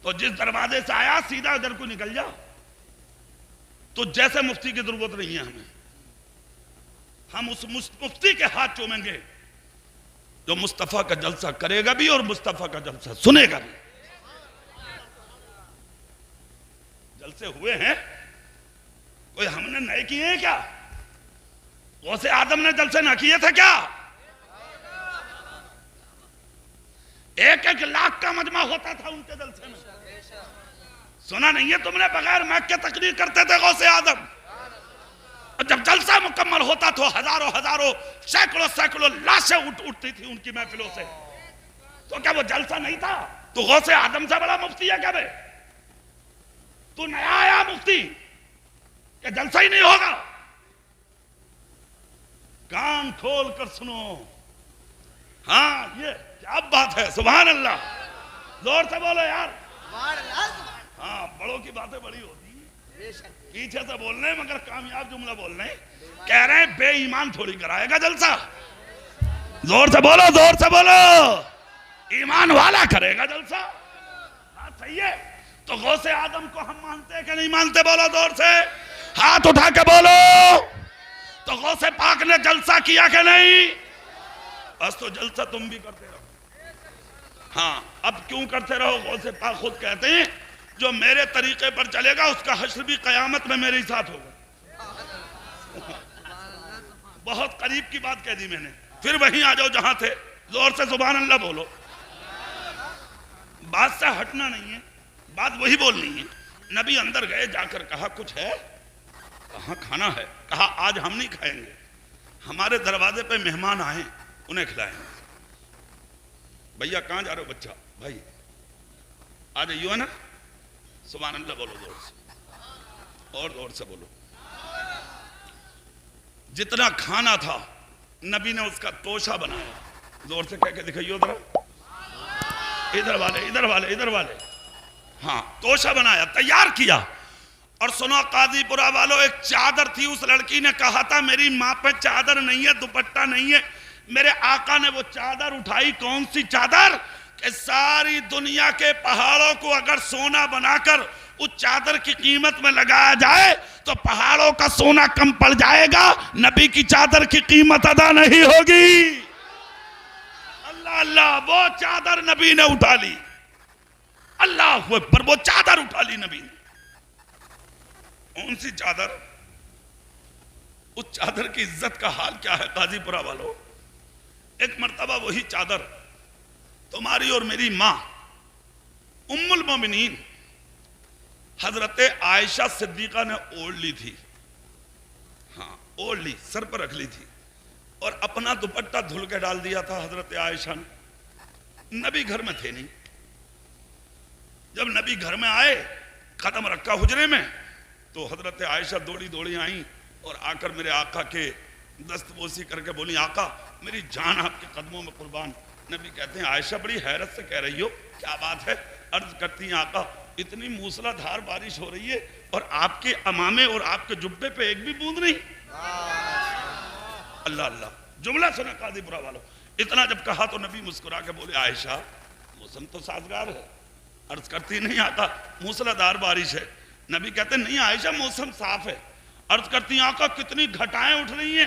[SPEAKER 1] تو جس دروازے سے آیا سیدھا ادھر کو نکل جاؤ، تو جیسے مفتی کی ضرورت نہیں ہے ہمیں، ہم اس مفتی کے ہاتھ چومیں گے جو مصطفیٰ کا جلسہ کرے گا بھی اور مصطفیٰ کا جلسہ سنے گا بھی۔ جلسے ہوئے ہیں کوئی ہم نے نئے کیے ہیں کیا؟ غوث آدم نے جلسے نہ کیے تھے کیا؟ 1-1 لاکھ کا مجمع ہوتا تھا ان کے جلسے میں، سنا نہیں ہے تم نے؟ بغیر میک کے تقریر کرتے تھے غوث آدم، اور جب جلسہ مکمل ہوتا تو ہزاروں سینکڑوں لاشیں اٹھتی تھی ان کی محفلوں سے، تو کیا وہ جلسہ نہیں تھا؟ تو غوث آدم سے بڑا مفتی ہے کیا بے؟ تو نیا آیا مفتی کہ جلسہ ہی نہیں ہوگا؟ کان کھول کر سنو، ہاں یہ کیا بات ہے، سبحان اللہ، زور سے بولو یار، ہاں بڑوں کی باتیں بڑی ہوتی ہیں، پیچھے سے بول رہے ہیں مگر کامیاب جملہ بول رہے ہیں، کہہ رہے ہیں بے ایمان تھوڑی کرائے گا جلسہ، زور سے بولو زور سے بولو، ایمان والا کرے گا جلسہ، بات صحیح ہے۔ تو غوث آدم کو ہم مانتے کہ نہیں مانتے؟ بولو زور سے، ہاتھ اٹھا کے بولو۔ تو غوث پاک نے جلسہ کیا کہ نہیں؟ بس تو جلسہ تم بھی کرتے رہو، ہاں اب کیوں کرتے رہو؟ غوث پاک خود کہتے ہیں جو میرے طریقے پر چلے گا اس کا حشر بھی قیامت میں میرے ساتھ ہوگا۔ بہت قریب کی بات کہہ دی میں نے، پھر وہیں آ جاؤ جہاں تھے، زور سے سبحان اللہ بولو. بات سے ہٹنا نہیں ہے، بات وہی بولنی ہے. نبی اندر گئے، جا کر کہا کچھ ہے؟ کہاں کھانا ہے. کہا آج ہم نہیں کھائیں گے، ہمارے دروازے پہ مہمان آئیں انہیں کھلائیں گے. بھیا کہاں جا رہے ہو؟ بچہ بھائی آ جائیو ہے نا. سبحان اللہ بولو زور سے، اور زور سے بولو. جتنا کھانا تھا نبی نے اس کا توشہ بنایا. زور سے کہہ کے دکھائیو ذرا. ادھر والے ادھر والے ادھر والے. ہاں توشہ بنایا، تیار کیا. اور سنو قاضی پورہ والو، ایک چادر تھی، اس لڑکی نے کہا تھا میری ماں پہ چادر نہیں ہے، دوپٹہ نہیں ہے. میرے آقا نے وہ چادر اٹھائی. کون سی چادر؟ کہ ساری دنیا کے پہاڑوں کو اگر سونا بنا کر اس چادر کی قیمت میں لگایا جائے تو پہاڑوں کا سونا کم پڑ جائے گا، نبی کی چادر کی قیمت ادا نہیں ہوگی. اللہ اللہ، وہ چادر نبی نے اٹھا لی. اللہ اکبر، وہ چادر اٹھا لی نبی نے. کون سی چادر؟ اس چادر کی عزت کا حال کیا ہے قاضی پورہ والو. ایک مرتبہ وہی چادر تمہاری اور میری ماں ام المومنین حضرت عائشہ صدیقہ نے اوڑھ لی تھی. ہاں اوڑھ لی، سر پر رکھ لی تھی، اور اپنا دوپٹہ دھل کے ڈال دیا تھا حضرت عائشہ نے. نبی گھر میں تھے نہیں. جب نبی گھر میں آئے، قدم رکھا حجرے میں، تو حضرت عائشہ دوڑی دوڑی آئیں اور آ کر میرے آقا کے دست بوسی کر کے بولی آقا میری جان آپ کے قدموں میں قربان. نبی کہتے ہیں عائشہ بڑی حیرت سے کہہ رہی ہو کیا بات ہے؟ عرض کرتی ہیں آقا اتنی موسلا دھار بارش ہو رہی ہے اور آپ کے امامے اور آپ کے جبے پہ ایک بھی بوند نہیں. اللہ اللہ، جملہ سنا قاضی پورہ والو. اتنا جب کہا تو نبی مسکرا کے بولے عائشہ موسم تو سازگار ہے. عرض کرتی نہیں آقا موسلا دھار بارش ہے. نبی کہتے نہیں عائشہ موسم صاف ہے. عرض کرتی ہیں آقا کتنی گھٹائیں اٹھ رہی ہیں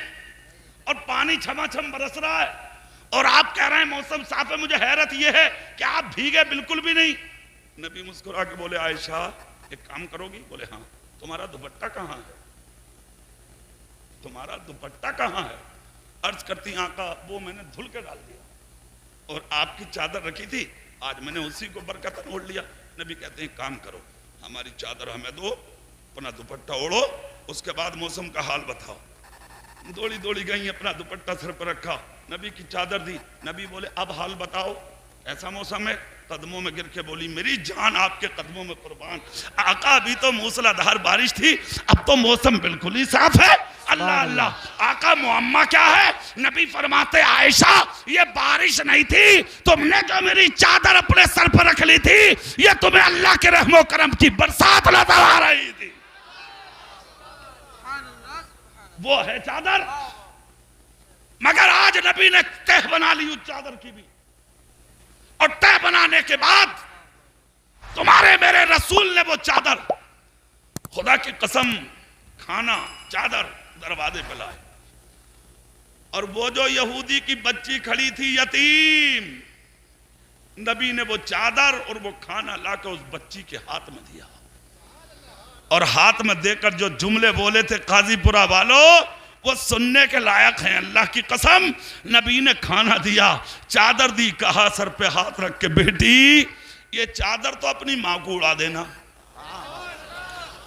[SPEAKER 1] اور پانی چھما چھم برس رہا ہے اور آپ کہہ رہے ہیں موسم صاف ہے. مجھے حیرت یہ ہے کہ آپ بھیگے بالکل بھی نہیں. نبی مسکرا کے بولے عائشہ ایک کام کرو گی؟ بولے ہاں. تمہارا دوپٹہ کہاں ہے؟ تمہارا دوپٹہ کہاں ہے؟ عرض کرتی ہیں آقا وہ میں نے دھل کے ڈال دیا اور آپ کی چادر رکھی تھی، آج میں نے اسی کو برکتاً اوڑھ لیا. نبی کہتے ہیں کام کرو، ہماری چادر ہمیں دو، اپنا دوپٹہ اوڑھو، اس کے بعد موسم کا حال بتاؤ. دوڑی دوڑی گئی، اپنا دوپٹہ سر پر رکھا، نبی کی چادر دی. نبی بولے اب حال بتاؤ ایسا موسم ہے؟ قدموں میں گر کے بولی میری جان آپ کے قدموں میں قربان. آقا ابھی تو موسلا دھار بارش تھی، اب تو موسم بالکل ہی صاف ہے. اللہ اللہ. آقا معمہ کیا ہے؟ نبی فرماتے عائشہ یہ بارش نہیں تھی، تم نے جو میری چادر اپنے سر پر رکھ لی تھی یہ تمہیں اللہ کے رحم و کرم کی برسات نظر آ رہی تھی. وہ ہے چادر. مگر آج نبی نے تہ بنا لی اس چادر کی بھی، اور تہ بنانے کے بعد تمہارے میرے رسول نے وہ چادر، خدا کی قسم، کھانا چادر دروازے پہ لائے. اور وہ جو یہودی کی بچی کھڑی تھی یتیم، نبی نے وہ چادر اور وہ کھانا لا کے اس بچی کے ہاتھ میں دیا. اور ہاتھ میں دے کر جو جملے بولے تھے قاضی پورہ والو وہ سننے کے لائق ہیں. اللہ کی قسم، نبی نے کھانا دیا، چادر دی، کہا سر پہ ہاتھ رکھ کے بیٹی یہ چادر تو اپنی ماں کو اڑا دینا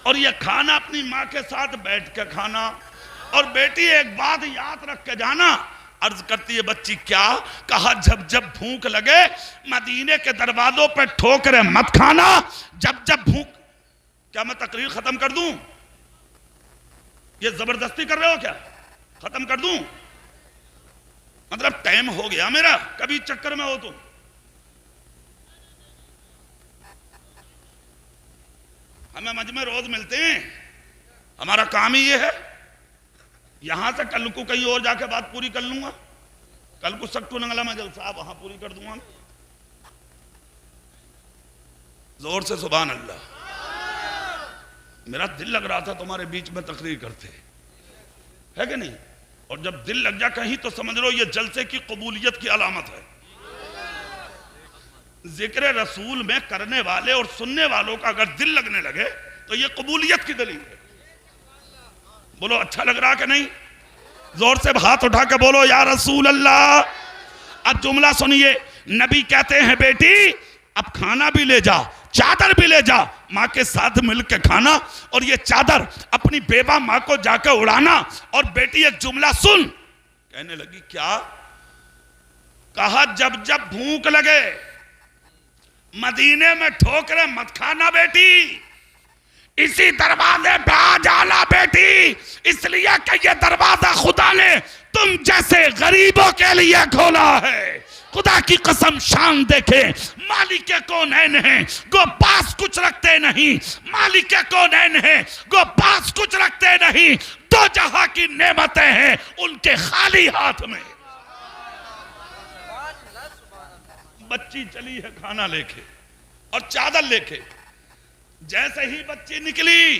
[SPEAKER 1] اور یہ کھانا اپنی ماں کے ساتھ بیٹھ کے کھانا. اور بیٹی ایک بات یاد رکھ کے جانا. عرض کرتی ہے بچی کیا؟ کہا جب جب بھوک لگے مدینے کے دروازوں پہ ٹھوکریں مت کھانا. جب جب بھوک، کیا میں تقریر ختم کر دوں؟ یہ زبردستی کر رہے ہو کیا؟ ختم کر دوں؟ مطلب ٹائم ہو گیا میرا، کبھی چکر میں ہو تم. ہمیں مجمع روز ملتے ہیں، ہمارا کام ہی یہ ہے. یہاں سے کل کو کہیں اور جا کے بات پوری کر لوں گا. کل کو سکتو ننگلا میں جلسہ وہاں پوری کر دوں گا. زور سے سبحان اللہ. میرا دل لگ رہا تھا تمہارے بیچ میں تقریر کرتے، ہے کہ نہیں؟ اور جب دل لگ جا کہیں تو سمجھ لو یہ جلسے کی قبولیت کی علامت ہے. ذکر رسول میں کرنے والے اور سننے والوں کا اگر دل لگنے لگے تو یہ قبولیت کی دلیل ہے. بولو اچھا لگ رہا کہ نہیں؟ زور سے ہاتھ اٹھا کے بولو یا رسول اللہ. اب جملہ سنیے, نبی کہتے ہیں بیٹی اب کھانا بھی لے جا, چادر بھی لے جا, ماں کے ساتھ مل کے کھانا, اور یہ چادر اپنی بیوہ ماں کو جا کے اڑانا. اور بیٹی ایک جملہ سن. کہنے لگی کیا؟ کہا جب جب بھوک لگے مدینے میں ٹھوکریں مت کھانا بیٹی, اسی دروازے پہ آ جانا بیٹی, اس لیے کہ یہ دروازہ خدا نے تم جیسے غریبوں کے لیے کھولا ہے. خدا کی قسم شان دیکھے, مالک کونین ہیں گو پاس کچھ رکھتے نہیں, مالک کونین ہیں گو پاس کچھ رکھتے نہیں, دو جہاں کی نعمتیں ہیں ان کے خالی ہاتھ میں. بچی چلی ہے کھانا لے کے اور چادر لے کے. جیسے ہی بچی نکلی,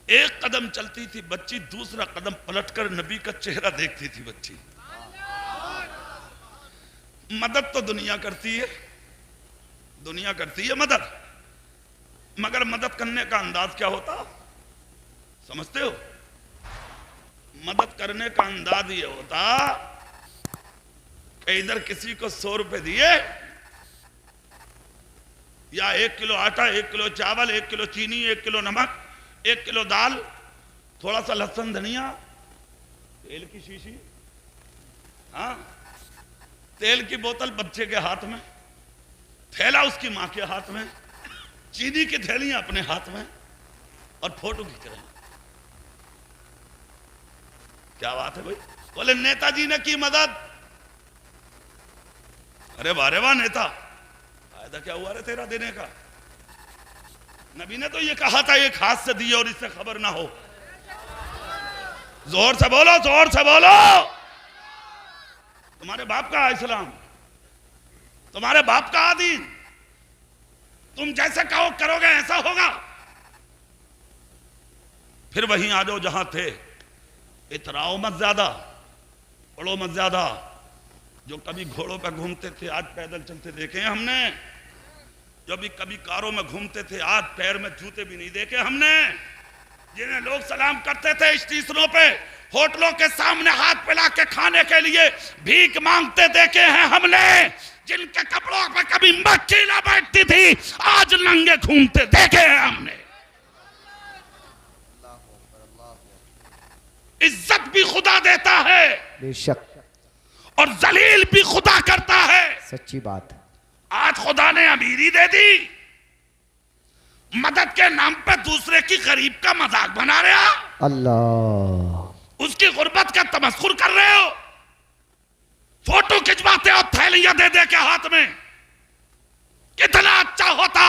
[SPEAKER 1] ایک قدم چلتی تھی بچی, دوسرا قدم پلٹ کر نبی کا چہرہ دیکھتی تھی بچی. مدد تو دنیا کرتی ہے, دنیا کرتی ہے مدد, مگر مدد کرنے کا انداز کیا ہوتا سمجھتے ہو؟ مدد کرنے کا انداز یہ ہوتا کہ ادھر کسی کو 100 روپے دیے, یا 1 کلو آٹا, 1 کلو چاول, 1 کلو چینی, 1 کلو نمک, 1 کلو دال, تھوڑا سا لہسن دھنیا, تیل کی شیشی, ہاں تیل کی بوتل بچے کے ہاتھ میں, تھیلا اس کی ماں کے ہاتھ میں, چینی کی تھیلیاں اپنے ہاتھ میں, اور فوٹو کھینچ رہے ہیں. کیا بات ہے بھائی؟ بولے نیتا جی نے کی مدد. ارے واہ نیتا, فائدہ کیا ہوا رے تیرا دینے کا؟ نبی نے تو یہ کہا تھا ایک ہاتھ سے دیے اور اس سے خبر نہ ہو. زور سے بولو, زور سے بولو. تمہارے باپ کا اسلام, تمہارے باپ کا دین, تم جیسے کہو کرو گے ایسا ہوگا. پھر وہیں آ جاؤ جہاں تھے. اتراؤ مت زیادہ, پڑھو مت زیادہ. جو کبھی گھوڑوں پہ گھومتے تھے آج پیدل چلتے دیکھے ہم نے, جو بھی کبھی کاروں میں گھومتے تھے آج پیر میں جوتے بھی نہیں دیکھے ہم نے, جنہیں لوگ سلام کرتے تھے اسٹیشنوں پہ, ہوٹلوں کے سامنے ہاتھ پھیلا کے کھانے کے لیے بھیک مانگتے دیکھے ہیں ہم نے, جن کے کپڑوں پہ کبھی مکھی نہ بیٹھتی تھی آج ننگے گھومتے دیکھے ہیں ہم نے. عزت بھی خدا دیتا ہے,
[SPEAKER 2] بے شک,
[SPEAKER 1] اور ذلیل بھی خدا کرتا ہے.
[SPEAKER 2] سچی بات.
[SPEAKER 1] آج خدا نے امیری دے دی, مدد کے نام پہ دوسرے کی غریب کا مذاق بنا رہے ہو,
[SPEAKER 2] اللہ,
[SPEAKER 1] اس کی غربت کا تمسخر کر رہے ہو, فوٹو کھچواتے ہو تھیلیاں دے دے کے ہاتھ میں. کتنا اچھا ہوتا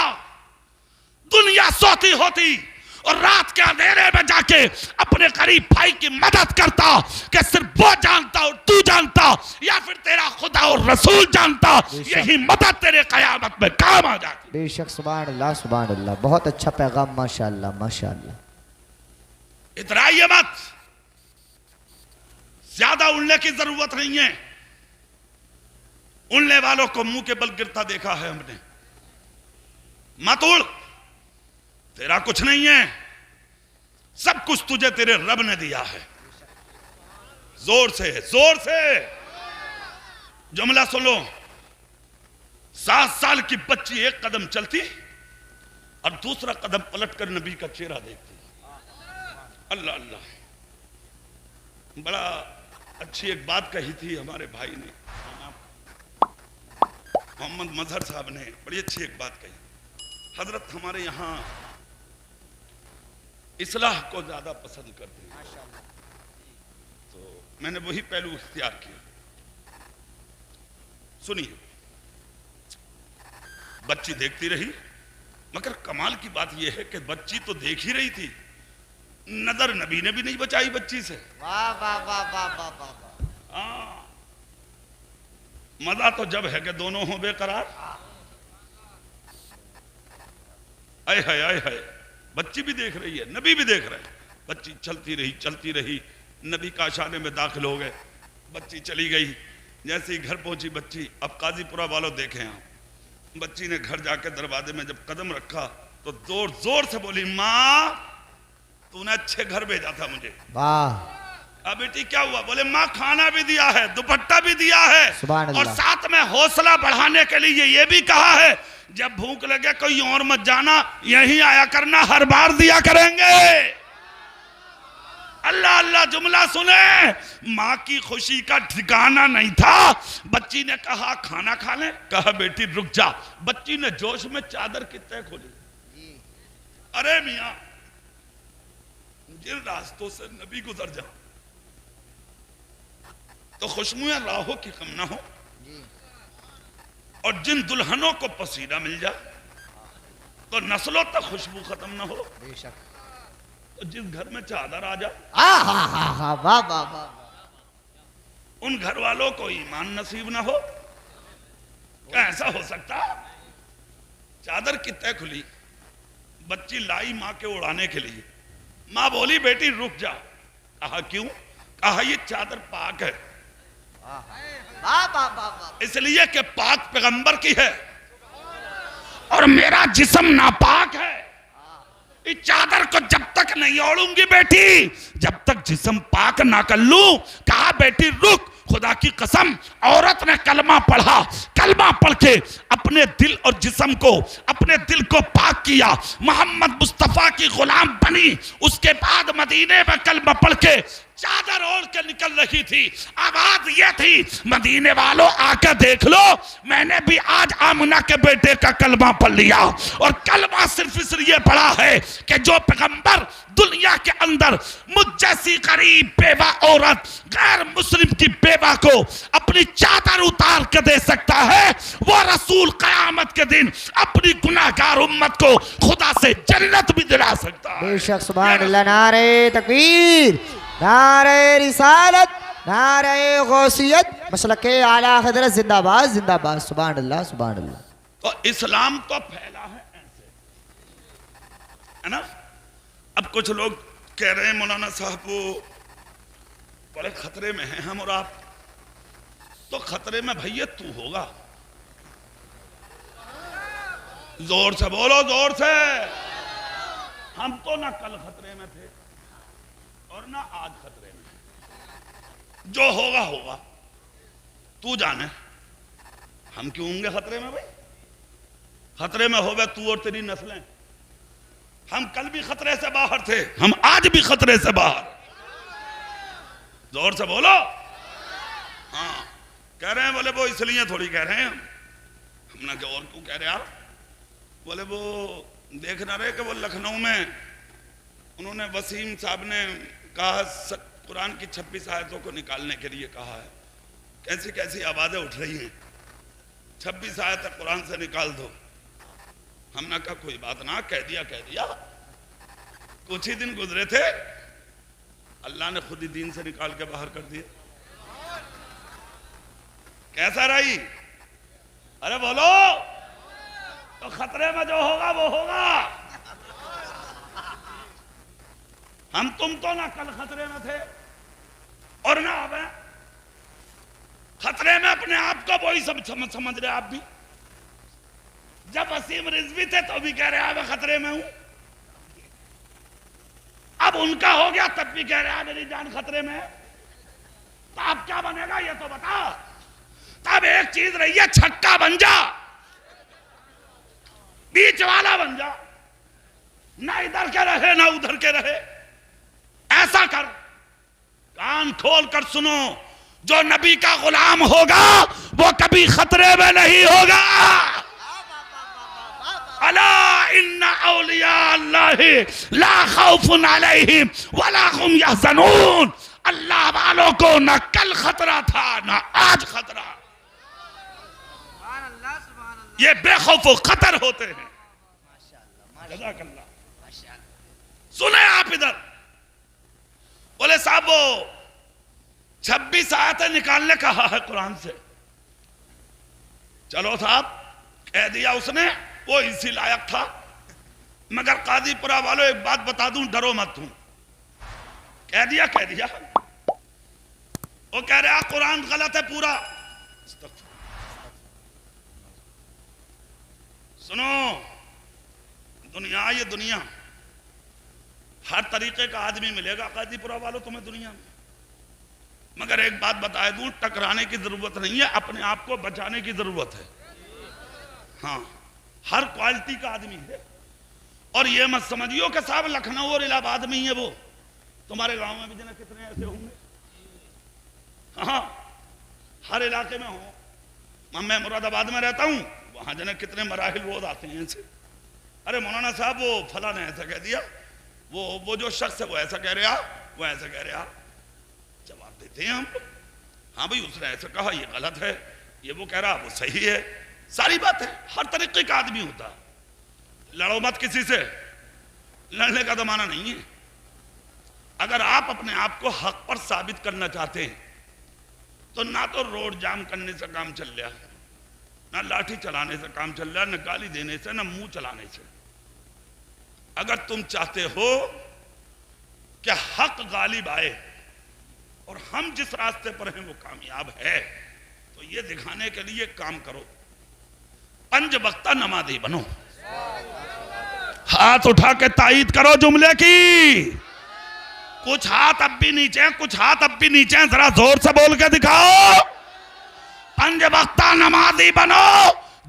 [SPEAKER 1] دنیا سوتی ہوتی اور رات کے اندھیرے میں جا کے اپنے قریب بھائی کی مدد کرتا, کہ صرف وہ جانتا اور تو جانتا, یا پھر تیرا خدا اور رسول جانتا. یہی مدد تیرے قیامت میں کام آ جاتی.
[SPEAKER 2] بے شک, سبحان اللہ, سبحان اللہ. بہت اچھا پیغام, ماشاءاللہ, ماشاءاللہ.
[SPEAKER 1] اترائیے مت, زیادہ اڑنے کی ضرورت نہیں ہے. اڑنے والوں کو منہ کے بل گرتا دیکھا ہے ہم نے. مت اڑ, تیرا کچھ نہیں ہے, سب کچھ تجھے تیرے رب نے دیا ہے. زور سے, زور سے جملہ سنو. 7 سال کی بچی ایک قدم چلتی اور دوسرا قدم پلٹ کر نبی کا چہرہ دیکھتی. اللہ اللہ. بڑا اچھی ایک بات کہی تھی ہمارے بھائی نے, محمد مظہر صاحب نے بڑی اچھی ایک بات کہی. حضرت ہمارے یہاں اصلاح کو زیادہ پسند کرتے ہیں, تو میں نے وہی پہلو اختیار کیا. سنیے, بچی دیکھتی رہی, مگر کمال کی بات یہ ہے کہ بچی تو دیکھ ہی رہی تھی, نظر نبی نے بھی نہیں بچائی بچی سے.
[SPEAKER 2] واہ واہ واہ واہ واہ واہ.
[SPEAKER 1] ہاں, مزہ تو جب ہے کہ دونوں ہوں بے قرار. آئے ہائے آئے ہائے, بچی بھی دیکھ رہی ہے, نبی بھی دیکھ رہے ہیں. بچی چلتی رہی, نبی کا اشارے میں داخل ہو گئے. بچی چلی گئی. جیسے ہی گھر پہنچی بچی, اب قاضی پورہ والوں دیکھیں آپ, بچی نے گھر جا کے دروازے میں جب قدم رکھا تو زور زور سے بولی, ماں تو نے اچھے گھر بھیجا تھا مجھے.
[SPEAKER 2] واہ,
[SPEAKER 1] اب بیٹی کیا ہوا؟ بولے ماں کھانا بھی دیا ہے، دوپٹہ بھی دیا ہے،
[SPEAKER 2] سبحان اللہ۔
[SPEAKER 1] اور ساتھ میں حوصلہ بڑھانے کے لیے یہ بھی کہا ہے جب بھوک لگے کوئی اور مت جانا، یہیں آیا کرنا، ہر بار دیا کریں گے۔ اللہ اللہ جملہ سنیں، ماں کی خوشی کا ٹھکانہ نہیں تھا۔ بچی نے کہا کھانا کھا لیں، کہا بیٹی رک جا۔ بچی نے جوش میں چادر کی تہ کھولی۔ ارے میاں، جن راستوں سے نبی گزر جا تو خوشبوئیں راہوں کی کم نہ ہو، اور جن دلہنوں کو پسینہ مل جائے تو نسلوں تک خوشبو ختم نہ ہو، تو جس گھر میں چادر آ جائے
[SPEAKER 2] واہ واہ واہ،
[SPEAKER 1] ان گھر والوں کو ایمان نصیب نہ ہو۔ کیا ایسا ہو سکتا؟ چادر کی تہ کھلی، بچی لائی ماں کے اڑانے کے لیے۔ ماں بولی بیٹی رک جا۔ کہا کیوں؟ کہا یہ چادر پاک ہے، اس لیے کہ پاک پیغمبر کی ہے اور میرا جسم ناپاک ہے۔ اس چادر کو جب تک نہیں اوڑوں گی بیٹی جب تک جسم پاک نہ کر لوں۔ کہا بیٹی رک، خدا کی قسم عورت نے کلمہ پڑھا، کلمہ پڑھ کے اپنے دل اور جسم کو، اپنے دل کو پاک کیا، محمد مصطفیٰ کی غلام بنی۔ اس کے بعد مدینے میں کلمہ پڑھ کے چادر اوڑھ کے نکل رہی تھی۔ آواز یہ تھی مدینے والوں آ کے دیکھ لو، میں نے بھی آج آمنہ کے بیٹے کا کلمہ پڑھ لیا، اور کلمہ صرف اس لیے پڑھا ہے کہ جو پیغمبر دنیا کے اندر مجھ جیسی غریب بیوہ عورت، غیر مسلم کی بیوہ کو اپنی چادر اتار کے دے سکتا ہے، وہ رسول قیامت کے دن اپنی گناہگار امت کو خدا سے جنت بھی دلا سکتا ہے۔
[SPEAKER 2] بے شک سبحان اللہ۔ نعرہ تکبیر، نعرہ رسالت، نعرہ غوثیت، مسلک اعلیٰ حضرت زندہ باد زندہ باد۔ سبحان اللہ سبحان اللہ۔
[SPEAKER 1] تو اسلام تو پھیلا ہے ایسے، ہے نا؟ اب کچھ لوگ کہہ رہے ہیں مولانا صاحب وہ بڑے خطرے میں ہیں ہم اور آپ۔ تو خطرے میں بھئیے تو ہوگا، زور سے بولو، زور سے۔ ہم تو نہ کل خطرے میں تھے اور نہ آج خطرے میں، جو ہوگا ہوگا، تو جانے۔ ہم کیوں ہوں گے خطرے میں بھائی؟ خطرے میں ہو گئے تو اور تیری نسلیں۔ ہم کل بھی خطرے سے باہر تھے، ہم آج بھی خطرے سے باہر۔ زور سے بولو۔ ہاں کہہ رہے ہیں، بولے وہ اس لیے تھوڑی کہہ رہے ہیں ہم نے کہ اور کیوں کہہ رہے آپ؟ بولے وہ دیکھ نہ رہے کہ وہ لکھنؤ میں انہوں نے وسیم صاحب نے کہا قرآن کی 26 آیتوں کو نکالنے کے لیے کہا ہے، کیسی کیسی آوازیں اٹھ رہی ہیں، 26 آیتیں قرآن سے نکال دو۔ ہم نے کہا کوئی بات نہ، کہہ دیا کہہ دیا۔ کچھ ہی دن گزرے تھے، اللہ نے خود ہی دین سے نکال کے باہر کر دیا۔ کیسا رہی؟ ارے بولو۔ تو خطرے میں جو ہوگا وہ ہوگا۔ ہم تم تو نہ کل خطرے میں تھے اور نہ اب ہیں خطرے میں۔ اپنے آپ کو وہی سب سمجھ رہے آپ بھی۔ جب وسیم رضوی تھے تو بھی کہہ رہے ہیں میں خطرے میں ہوں، اب ان کا ہو گیا تب بھی کہہ رہے ہیں میری جان خطرے میں ہے۔ تو اب کیا بنے گا یہ تو بتا۔ تب ایک چیز رہی ہے، چھکا بن جا، بیچ والا بن جا، نہ ادھر کے رہے نہ ادھر کے رہے۔ ایسا کر، کان کھول کر سنو، جو نبی کا غلام ہوگا وہ کبھی خطرے میں نہیں ہوگا۔ الا ان اولیاء اللہ لا خوف علیہم ولا هم یحزنون۔ اللہ والوں کو نہ کل خطرہ تھا نہ آج خطرہ۔ یہ بے خوف و خطر ہوتے ہیں۔ جزاک اللہ۔ سنیں آپ ادھر، بولے صاحب وہ 26 آیتیں نکالنے کہا ہے قرآن سے۔ چلو صاحب کہہ دیا اس نے، وہ اسی لائق تھا۔ مگر قاضی پورہ والوں ایک بات بتا دوں، ڈرو مت ہوں۔ کہہ دیا کہہ دیا۔ وہ کہہ رہا قرآن غلط ہے پورا۔ سنو، دنیا یہ دنیا، ہر طریقے کا آدمی ملے گا قاضی پورہ والوں تمہیں دنیا میں۔ مگر ایک بات بتائے دوں، ٹکرانے کی ضرورت نہیں ہے، اپنے آپ کو بچانے کی ضرورت ہے۔ ہاں، ہر کوالٹی کا آدمی ہے، اور یہ مت سمجھیو کہ صاحب لکھنؤ اور الہ آباد میں ہی ہے وہ، تمہارے گاؤں میں بھی جنہیں کتنے ایسے ہوں گے، ہاں ہر علاقے میں ہوں۔ میں مراد آباد میں رہتا ہوں، وہاں جنہیں کتنے مراحل روز آتے ہیں ایسے، ارے مولانا صاحب وہ فلاں نے ایسا کہہ دیا، وہ جو شخص ہے وہ ایسا کہہ رہا، وہ ایسا کہہ رہا، جواب دیتے ہیں ہم لوگ، ہاں بھئی اس نے ایسا کہا، یہ غلط ہے، یہ وہ کہہ رہا وہ صحیح ہے، ساری بات ہے۔ ہر طریقے کا آدمی ہوتا، لڑو مت کسی سے، لڑنے کا زمانہ نہیں ہے۔ اگر آپ اپنے آپ کو حق پر ثابت کرنا چاہتے ہیں تو نہ تو روڈ جام کرنے سے کام چل رہا، نہ لاٹھی چلانے سے کام چل رہا، نہ گالی دینے سے، نہ منہ چلانے سے۔ اگر تم چاہتے ہو کہ حق غالب آئے اور ہم جس راستے پر ہیں وہ کامیاب ہے، تو یہ دکھانے کے لیے کام کرو، 5 وقتہ نمازی بنو۔ ہاتھ اٹھا کے تائید کرو جملے کی، کچھ ہاتھ اب بھی نیچے ہیں، کچھ ہاتھ اب بھی نیچے ہیں، ذرا زور سے بول کے دکھاؤ۔ 5 وقتہ نمازی بنو۔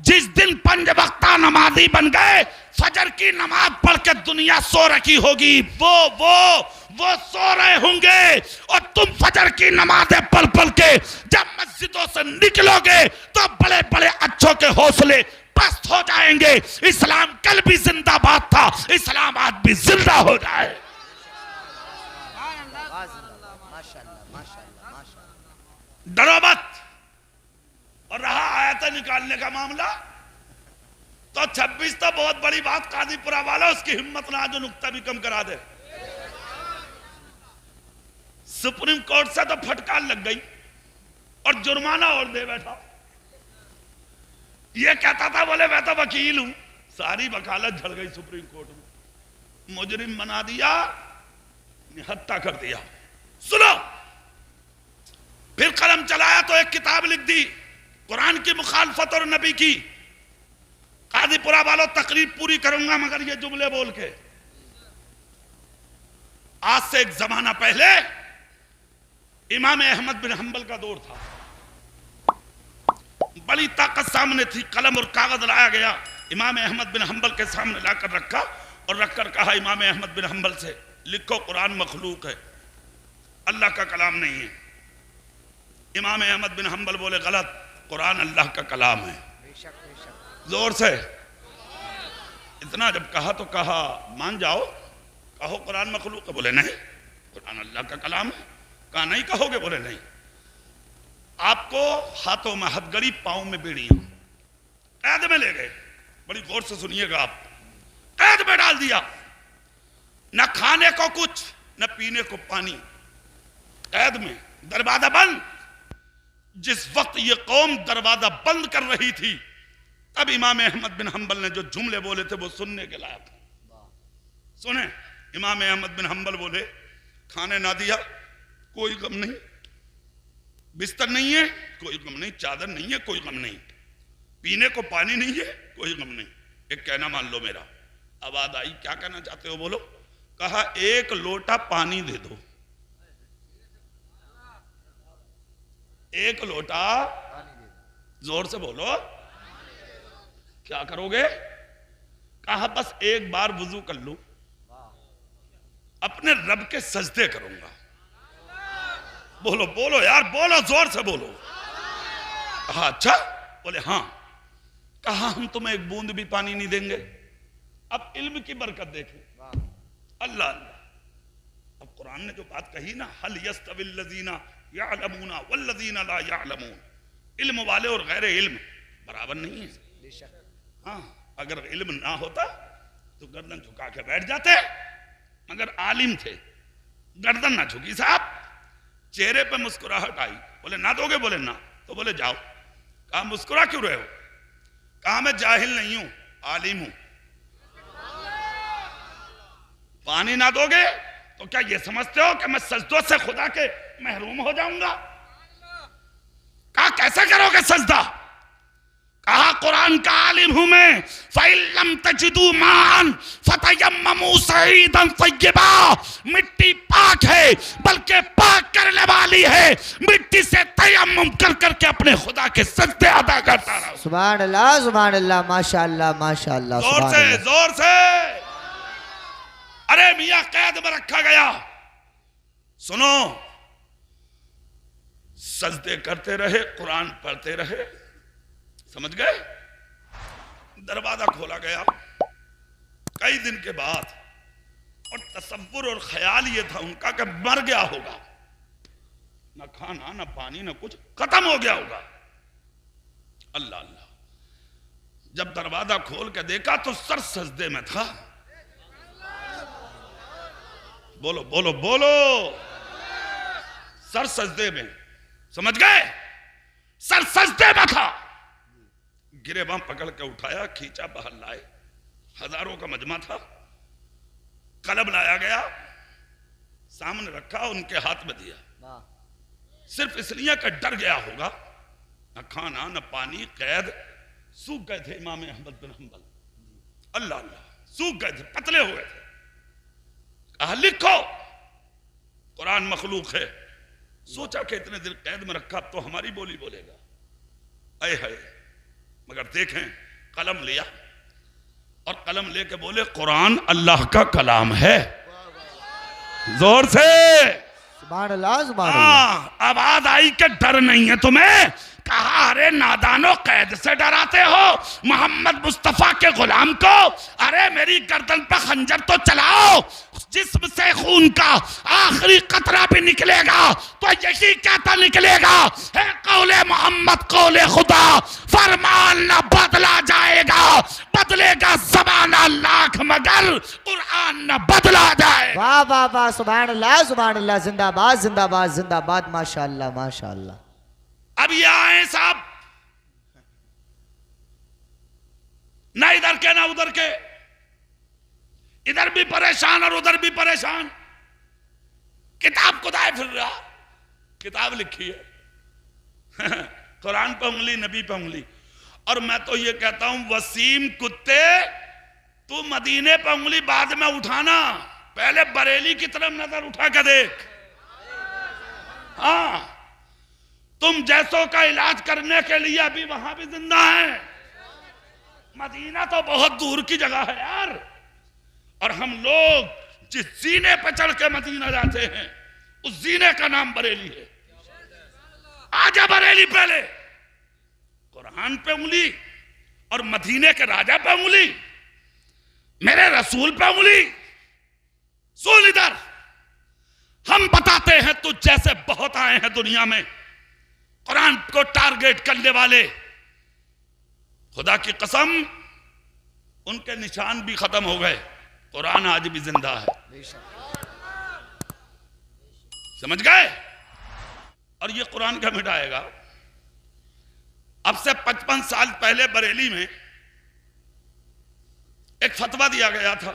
[SPEAKER 1] جس دن 5 وقتہ نمازی بن گئے، فجر کی نماز پڑھ کے دنیا سو رکھی ہوگی، وہ سو رہے ہوں گے، اور تم فجر کی نمازیں پڑھ پڑھ کے جب مسجدوں سے نکلو گے تو بڑے بڑے اچھوں کے حوصلے پست ہو جائیں گے۔ اسلام کل بھی زندہ باد تھا، اسلام آج بھی زندہ ہو جائے۔ ڈرو مت۔ اور رہا آیتیں نکالنے کا معاملہ، تو 26 تو بہت بڑی بات، قاضی پورہ والا اس کی ہمت نہ جو نقطہ بھی کم کرا دے۔ سپریم کورٹ سے تو پھٹکار لگ گئی اور جرمانہ اور دے بیٹھا۔ یہ کہتا تھا بولے میں تو وکیل ہوں، ساری وکالت جھڑ گئی سپریم کورٹ میں، مجرم بنا دیا، نہتہ کر دیا۔ سنو، پھر قلم چلایا تو ایک کتاب لکھ دی قرآن کی مخالفت اور نبی کی۔ قاضی پورہ والوں تقریر پوری کروں گا مگر یہ جملے بول کے۔ آج سے ایک زمانہ پہلے امام احمد بن حنبل کا دور تھا، بڑی طاقت سامنے تھی، قلم اور کاغذ لایا گیا، امام احمد بن حنبل کے سامنے لا کر رکھا، اور رکھ کر کہا امام احمد بن حنبل سے، لکھو قرآن مخلوق ہے، اللہ کا کلام نہیں ہے۔ امام احمد بن حنبل بولے غلط، قرآن اللہ کا کلام ہے۔ زور سے اتنا جب کہا تو کہا مان جاؤ، کہو قرآن مخلوق ہے، بولے نہیں قرآن اللہ کا کلام ہے۔ کہا نہیں کہو گے، بولے نہیں۔ آپ کو ہاتھوں میں ہتھ گڑی، پاؤں میں بیڑیاں، قید میں لے گئے۔ بڑی غور سے سنیے گا، آپ قید میں ڈال دیا، نہ کھانے کو کچھ، نہ پینے کو پانی، قید میں، دروازہ بند۔ جس وقت یہ قوم دروازہ بند کر رہی تھی، تب امام احمد بن حنبل نے جو جملے بولے تھے وہ سننے کے لائق تھے۔ سنیں، امام احمد بن حنبل بولے کھانے نہ دیا، کوئی غم نہیں، بستر نہیں ہے، کوئی غم نہیں، چادر نہیں ہے، کوئی غم نہیں، پینے کو پانی نہیں ہے، کوئی غم نہیں، ایک کہنا مان لو میرا۔ آواز آئی کیا کہنا چاہتے ہو بولو؟ کہا 1 لوٹا پانی دے دو، 1 لوٹا، زور سے بولو، کیا کرو گے؟ کہا بس ایک بار وضو کر لوں، اپنے رب کے سجدے کروں گا۔ بولو بولو یار، بولو زور سے بولو۔ کہا اچھا؟ بولے ہاں۔ کہا ہم تمہیں ایک بوند بھی پانی نہیں دیں گے۔ اب علم کی برکت دیکھیں، اللہ اللہ۔ اب قرآن نے جو بات کہی نا، هل يستوي الذين يعلمون والذين لا يعلمون، علم والے اور غیر علم برابر نہیں ہے۔ ہاں، اگر علم نہ ہوتا تو گردن جھکا کے بیٹھ جاتے، مگر عالم تھے، گردن نہ جھکی صاحب، چہرے پہ مسکراہٹ آئی، بولے نہ دو گے؟ بولے نہ، تو بولے جاؤ۔ کہا مسکرا کیوں رہے ہو؟ کہا میں جاہل نہیں ہوں، عالم ہوں۔ پانی نہ دو گے تو کیا یہ سمجھتے ہو کہ میں سجدوں سے خدا کے محروم ہو جاؤں گا؟ کہا کیسے کرو گے سجدہ؟ کہا قرآن کا عالم ہوں میں فَإِن لَمْ تَجِدُوا مَاءً فَتَيَمَّمُوا صَعِيدًا طَيِّبًا، مٹی پاک ہے بلکہ پاک کرنے والی ہے، مٹی سے تیمم کر کر کے اپنے خدا کے سجدے ادا کرتا رہا.
[SPEAKER 2] سبحان اللہ ماشاءاللہ ماشاءاللہ.
[SPEAKER 1] زور سے زور سے. ارے میاں قید میں رکھا گیا، سنو، سجدے کرتے رہے، قرآن پڑھتے رہے، سمجھ گئے؟ دروازہ کھولا گیا کئی دن کے بعد، اور تصور اور خیال یہ تھا ان کا کہ مر گیا ہوگا، نہ کھانا نہ پانی نہ کچھ، ختم ہو گیا ہوگا. اللہ اللہ. جب دروازہ کھول کے دیکھا تو سر سجدے میں تھا. بولو بولو بولو. سر سجدے میں، سمجھ گئے؟ سر سجدے میں تھا. گریباں پکڑ کے اٹھایا، کھینچا، باہر لائے. ہزاروں کا مجمع تھا. قلم لایا گیا، سامنے رکھا، ان کے ہاتھ میں دیا. صرف اس لیے کہ ڈر گیا ہوگا، نہ کھانا نہ پانی، قید. سوکھ گئے تھے امام احمد بن حنبل، اللہ اللہ، سوکھ گئے تھے، پتلے ہوئے تھے. کہا لکھو، قرآن مخلوق ہے. سوچا کہ اتنے دن قید میں رکھا تو ہماری بولی بولے گا. اے ہے، مگر دیکھیں، قلم لیا اور قلم لے کے بولے قرآن اللہ کا کلام ہے. زور سے
[SPEAKER 2] سبحان اللہ.
[SPEAKER 1] آواز آئی کہ ڈر نہیں ہے تمہیں. کہا ارے نادانو، قید سے ڈراتے ہو محمد مصطفیٰ کے غلام کو. ارے میری گردن پہ خنجر تو چلاؤ، جسم سے خون کا آخری قطرہ بھی نکلے گا تو یہی کہتا نکلے گا، اے قول محمد قول خدا، فرمان نہ بدلا جائے گا، بدلے گا زمانہ لاکھ مگر قرآن نہ بدلا جائے.
[SPEAKER 2] واہ واہ واہ، سبحان اللہ، زندہ باد زندہ باد زندہ باد. ماشاءاللہ ماشاءاللہ.
[SPEAKER 1] اب یہ آئیں صاحب، نہ ادھر کے نہ ادھر کے، ادھر بھی پریشان اور ادھر بھی پریشان. کتاب خدائے پھر رہا، کتاب لکھی ہے، قرآن پہ انگلی، نبی پہ انگلی. اور میں تو یہ کہتا ہوں وسیم کتے، تو مدینے پہ انگلی بعد میں اٹھانا، پہلے بریلی کی طرف نظر اٹھا کے دیکھ. ہاں، تم جیسوں کا علاج کرنے کے لیے ابھی وہاں بھی زندہ ہیں. مدینہ تو بہت دور کی جگہ ہے یار. اور ہم لوگ جس زینے پہ چڑھ کے مدینہ جاتے ہیں اس زینے کا نام بریلی ہے. آجا بریلی پہلے، قرآن پہ انگلی اور مدینے کے راجہ پہ انگلی، میرے رسول پہ انگلی. سن ادھر، ہم بتاتے ہیں تو جیسے بہت آئے ہیں دنیا میں قرآن کو ٹارگیٹ کرنے والے، خدا کی قسم ان کے نشان بھی ختم ہو گئے. قرآن آج بھی زندہ ہے. سمجھ گئے؟ اور یہ قرآن کیا مٹائے گا؟ اب سے 55 سال پہلے بریلی میں ایک فتویٰ دیا گیا تھا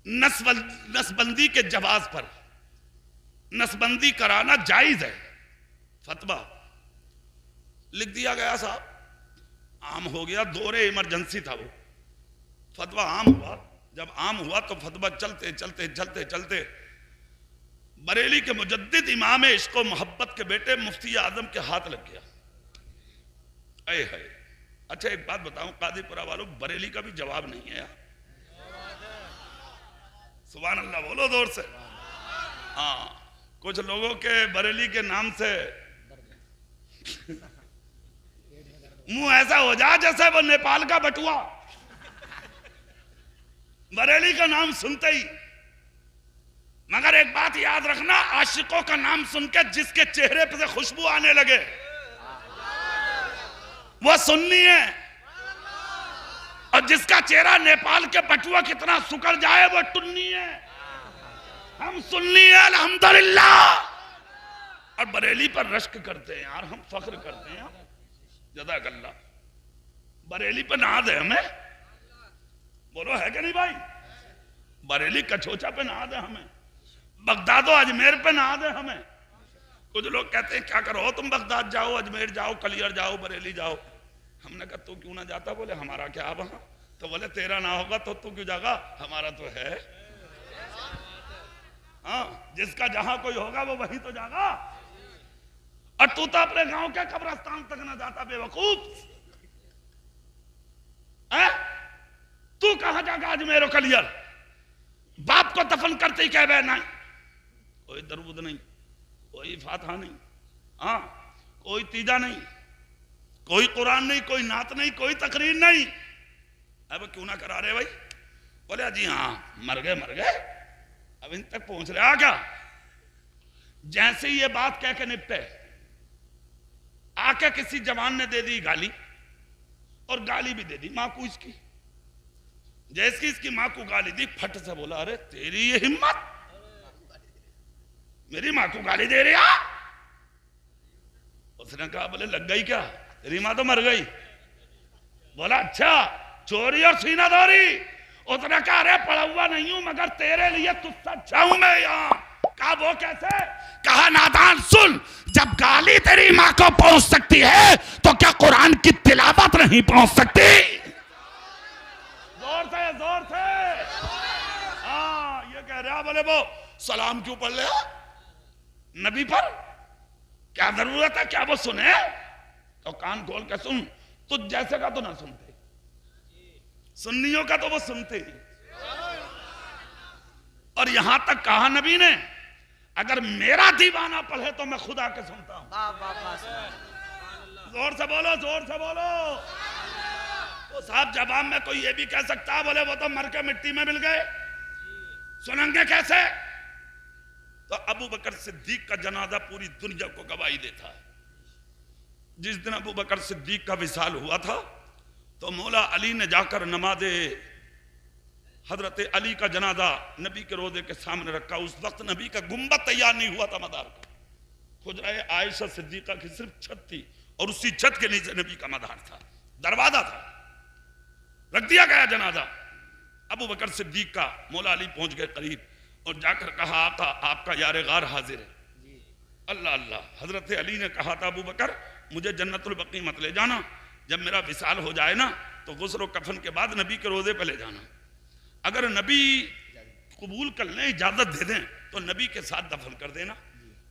[SPEAKER 1] نسبندی کے جواز پر. نسبندی کرانا جائز ہے، فتویٰ لکھ دیا گیا صاحب، عام ہو گیا. دور ایمرجنسی تھا وہ، فتویٰ عام ہوا. جب عام ہوا تو فتویٰ چلتے چلتے چلتے چلتے بریلی کے مجدد امام عشق و محبت کے بیٹے مفتی اعظم کے ہاتھ لگ گیا. اے ہے. اچھا ایک بات بتاؤں قاضی پورہ والوں، بریلی کا بھی جواب نہیں ہے یار. سبحان اللہ بولو زور سے. ہاں، کچھ لوگوں کے بریلی کے نام سے منہ ایسا ہو جا جیسے وہ نیپال کا بٹوا. بریلی کا نام سنتے ہی. مگر ایک بات یاد رکھنا، عاشقوں کا نام سن کے جس کے چہرے پہ سے خوشبو آنے لگے وہ سنی ہے، اور جس کا چہرہ نیپال کے بٹوا کتنا سکڑ جائے وہ ٹنی ہے. ہم سنی ہیں الحمدللہ، اور بریلی پر رشک کرتے ہیں یار، ہم فخر کرتے ہیں. جزاک اللہ. بریلی پہ ناز ہے ہمیں، بولو ہے کہ نہیں بھائی؟ بریلی کچھوچا پہ ناز ہے ہمیں، بغداد و اجمیر پہ ناز ہے ہمیں. کچھ لوگ کہتے ہیں کیا کرو تم بغداد جاؤ، اجمیر جاؤ، کلیئر جاؤ، بریلی جاؤ. ہم نے کہا تو کیوں نہ جاتا؟ بولے ہمارا کیا وہاں؟ تو بولے تیرا نہ ہوگا تو کیوں جاگا؟ ہمارا تو ہے. ہاں جس کا جہاں کوئی ہوگا وہ وہی تو جاگا. اور تو اپنے گاؤں کے قبرستان تک نہ جاتا بے وقوف. تو کہاں جاگا آج میرے کلیئر؟ باپ کو دفن کرتے ہی کہہ بے نہیں، کوئی درود نہیں، کوئی فاتحہ نہیں، ہاں کوئی تیجا نہیں، کوئی قرآن نہیں، کوئی نعت نہیں، کوئی تقریر نہیں. اب کیوں نہ کرا رہے بھائی؟ بولے جی ہاں مر گئے اب ان تک پہنچ رہے. آ کیا جیسے یہ بات کہہ کے نپٹے، آ کے کسی جوان نے دے دی گالی، اور گالی بھی دے دی ماں کو اس کی. جیسے اس کی ماں کو گالی دی، پھٹ سے بولا ارے تیری یہ ہمت، میری ماں کو گالی دے رہا؟ اس نے کہا بولے لگ گئی کیا؟ تیری ماں تو مر گئی. بولا اچھا چوری اور سینہ داری. اس نے کہا ارے پڑا ہوا نہیں ہوں مگر تیرے لیے تجھ سے اچھا ہوں میں یہاں. کہا وہ کیسے؟ کہا نادان سن، جب گالی تیری ماں کو پہنچ سکتی ہے تو کیا قرآن کی تلاوت نہیں پہنچ سکتی؟ زور سے ہاں یہ کہہ رہا. بولے وہ سلام کیوں پڑھ لیا نبی پر؟ کیا ضرورت ہے؟ کیا وہ سنے؟ تو کان کھول کے سن. تجھ جیسے کا تو نہ سنتے، سنیوں کا تو وہ سنتے ہی. اور یہاں تک کہا نبی نے اگر میرا دیوانہ پڑھے تو میں خدا کے سنتا ہوں. زور سے بولو، زور سے بولو. تو صاحب جواب میں کوئی یہ بھی کہہ سکتا ہے بولے وہ تو مر کے مٹی میں مل گئے، سنیں گے کیسے؟ تو ابو بکر صدیق کا جنازہ پوری دنیا کو گواہی دیتا ہے. جس دن ابو بکر صدیق کا وصال ہوا تھا تو مولا علی نے جا کر نماز حضرت علی کا جنازہ نبی کے روضے کے سامنے رکھا. اس وقت نبی کا گنبد تیار نہیں ہوا تھا مدار کا. حجرہ عائشہ صدیقہ کی صرف چھت تھی اور اسی چھت کے نیچے نبی کا مدار تھا، دروازہ تھا. رکھ دیا گیا جنازہ. ابو بکر صدیق کا مولا علی پہنچ گئے قریب اور جا کر کہا آقا آپ کا یار غار حاضر ہے. اللہ اللہ. حضرت علی نے کہا تھا ابو بکر مجھے جنت البقیع مت لے جانا، جب میرا وصال ہو جائے نا تو غسل و کفن کے بعد نبی کے روضے پہ لے جانا. اگر نبی قبول کر لیں، اجازت دے دیں تو نبی کے ساتھ دفن کر دینا،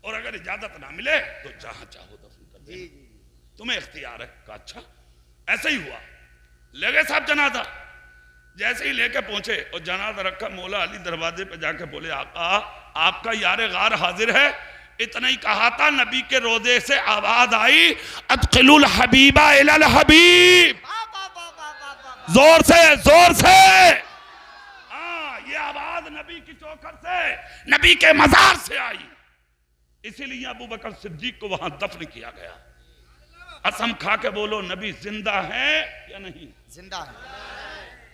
[SPEAKER 1] اور اگر اجازت نہ ملے تو جہاں چاہو دفن کر دینا، تمہیں اختیار ہے. کہا اچھا. ایسا ہی ہوا. لے گئے صاحب جنازہ. جیسے ہی لے کے پہنچے اور جنازہ رکھا، مولا علی دروازے پہ جا کے بولے آقا آپ کا یار غار حاضر ہے. اتنا ہی کہا تھا نبی کے روضے سے آواز آئی ادخلوا الحبیب الی الحبیب. زور سے زور سے. یہ آواز نبی کی چوکھٹ سے، نبی کے مزار سے آئی. اسی لیے ابو بکر صدیق کو وہاں دفن کیا گیا. قسم کھا کے بولو نبی زندہ ہے یا نہیں؟
[SPEAKER 2] زندہ ہے.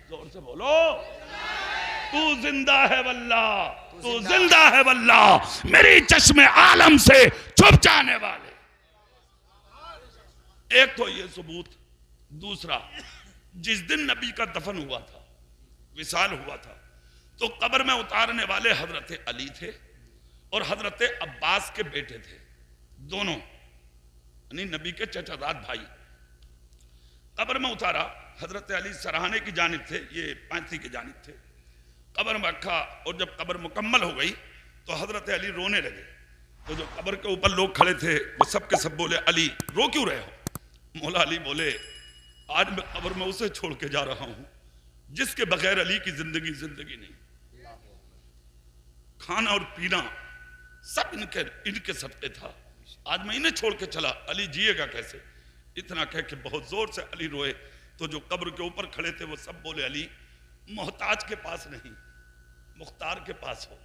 [SPEAKER 1] زور سے بولو. تو زندہ ہے واللہ، تو زندہ ہے واللہ، میری چشم عالم سے چھپ جانے والے. ایک تو یہ ثبوت. دوسرا جس دن نبی کا دفن ہوا تھا، وصال ہوا تھا، تو قبر میں اتارنے والے حضرت علی تھے اور حضرت عباس کے بیٹے تھے. دونوں یعنی نبی کے چچا زاد بھائی. قبر میں اتارا. حضرت علی سرہانے کی جانب تھے، یہ پانسی کی جانب تھے. قبر میں رکھا اور جب قبر مکمل ہو گئی تو حضرت علی رونے لگے. تو جو قبر کے اوپر لوگ کھڑے تھے وہ سب کے سب بولے علی رو کیوں رہے ہو؟ مولا علی بولے آج میں قبر میں اسے چھوڑ کے جا رہا ہوں جس کے بغیر علی کی زندگی زندگی نہیں. کھانا اور پینا سب ان کے صدقے تھا. آج میں انہیں چھوڑ کے چلا، علی جیے گا کیسے؟ اتنا کہہ کے بہت زور سے علی روئے. تو جو قبر کے اوپر کھڑے تھے وہ سب بولے علی محتاج کے پاس نہیں، مختار کے پاس ہو.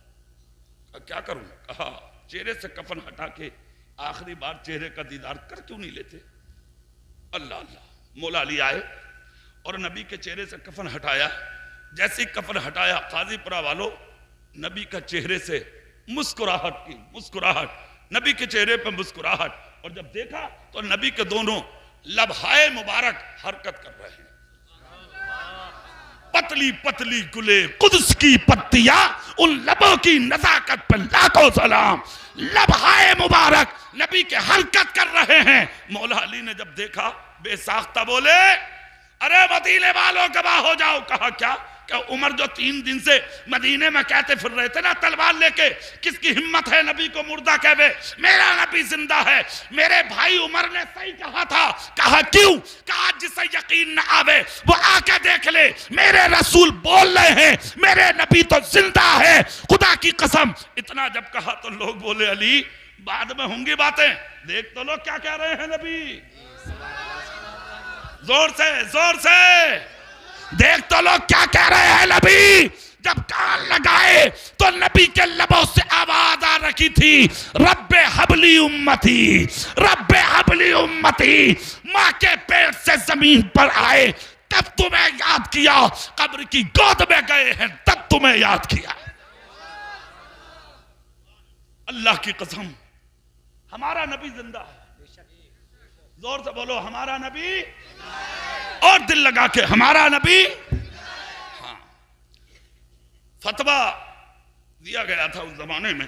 [SPEAKER 1] کیا کروں؟ کہا چہرے سے کفن ہٹا کے آخری بار چہرے کا دیدار کر کیوں نہیں لیتے؟ اللہ اللہ. مولا علی آئے اور نبی کے چہرے سے کفن ہٹایا. جیسے ہی کفن ہٹایا قاضی پورہ والوں نبی کا چہرے سے مسکراہٹ کی، مسکراہٹ، نبی کے چہرے پہ مسکراہٹ. اور جب دیکھا تو نبی کے دونوں لبہائے مبارک حرکت کر رہے ہیں. پتلی پتلی گلے قدس کی پتیاں، ان لبوں کی نزاکت پر لاکھوں سلام. لبہائے مبارک نبی کے حرکت کر رہے ہیں. مولا علی نے جب دیکھا بے ساختہ بولے ارے مدینے والوں گواہ ہو جاؤ. کہا کیا کہ عمر جو 3 دن سے مدینے میں کہتے پھر رہے تھے نا تلوار لے کے, کس کی ہمت ہے نبی کو مردہ کہے؟ میرا نبی زندہ ہے. میرے بھائی عمر نے صحیح کہا تھا. کہا کیوں؟ کہا جسے یقین نہ آوے وہ آ کے دیکھ لے, میرے رسول بول رہے ہیں, میرے نبی تو زندہ ہے خدا کی قسم. اتنا جب کہا تو لوگ بولے علی بعد میں ہوں گی باتیں, دیکھ تو لوگ کیا کہہ رہے ہیں نبی. زور سے دیکھ تو لوگ کیا کہہ رہے ہیں نبی. جب کان لگائے تو نبی کے لبوں سے آواز آ رکھی تھی رب حبلی امتی, رب حبلی امتی. ماں کے پیٹ سے زمین پر آئے تب تمہیں یاد کیا, قبر کی گود میں گئے ہیں تب تمہیں یاد کیا. اللہ کی قسم ہمارا نبی زندہ ہے. زور سے بولو ہمارا نبی, اور دل لگا کے ہمارا نبی. ہاں فتویٰ دیا گیا تھا اس زمانے میں,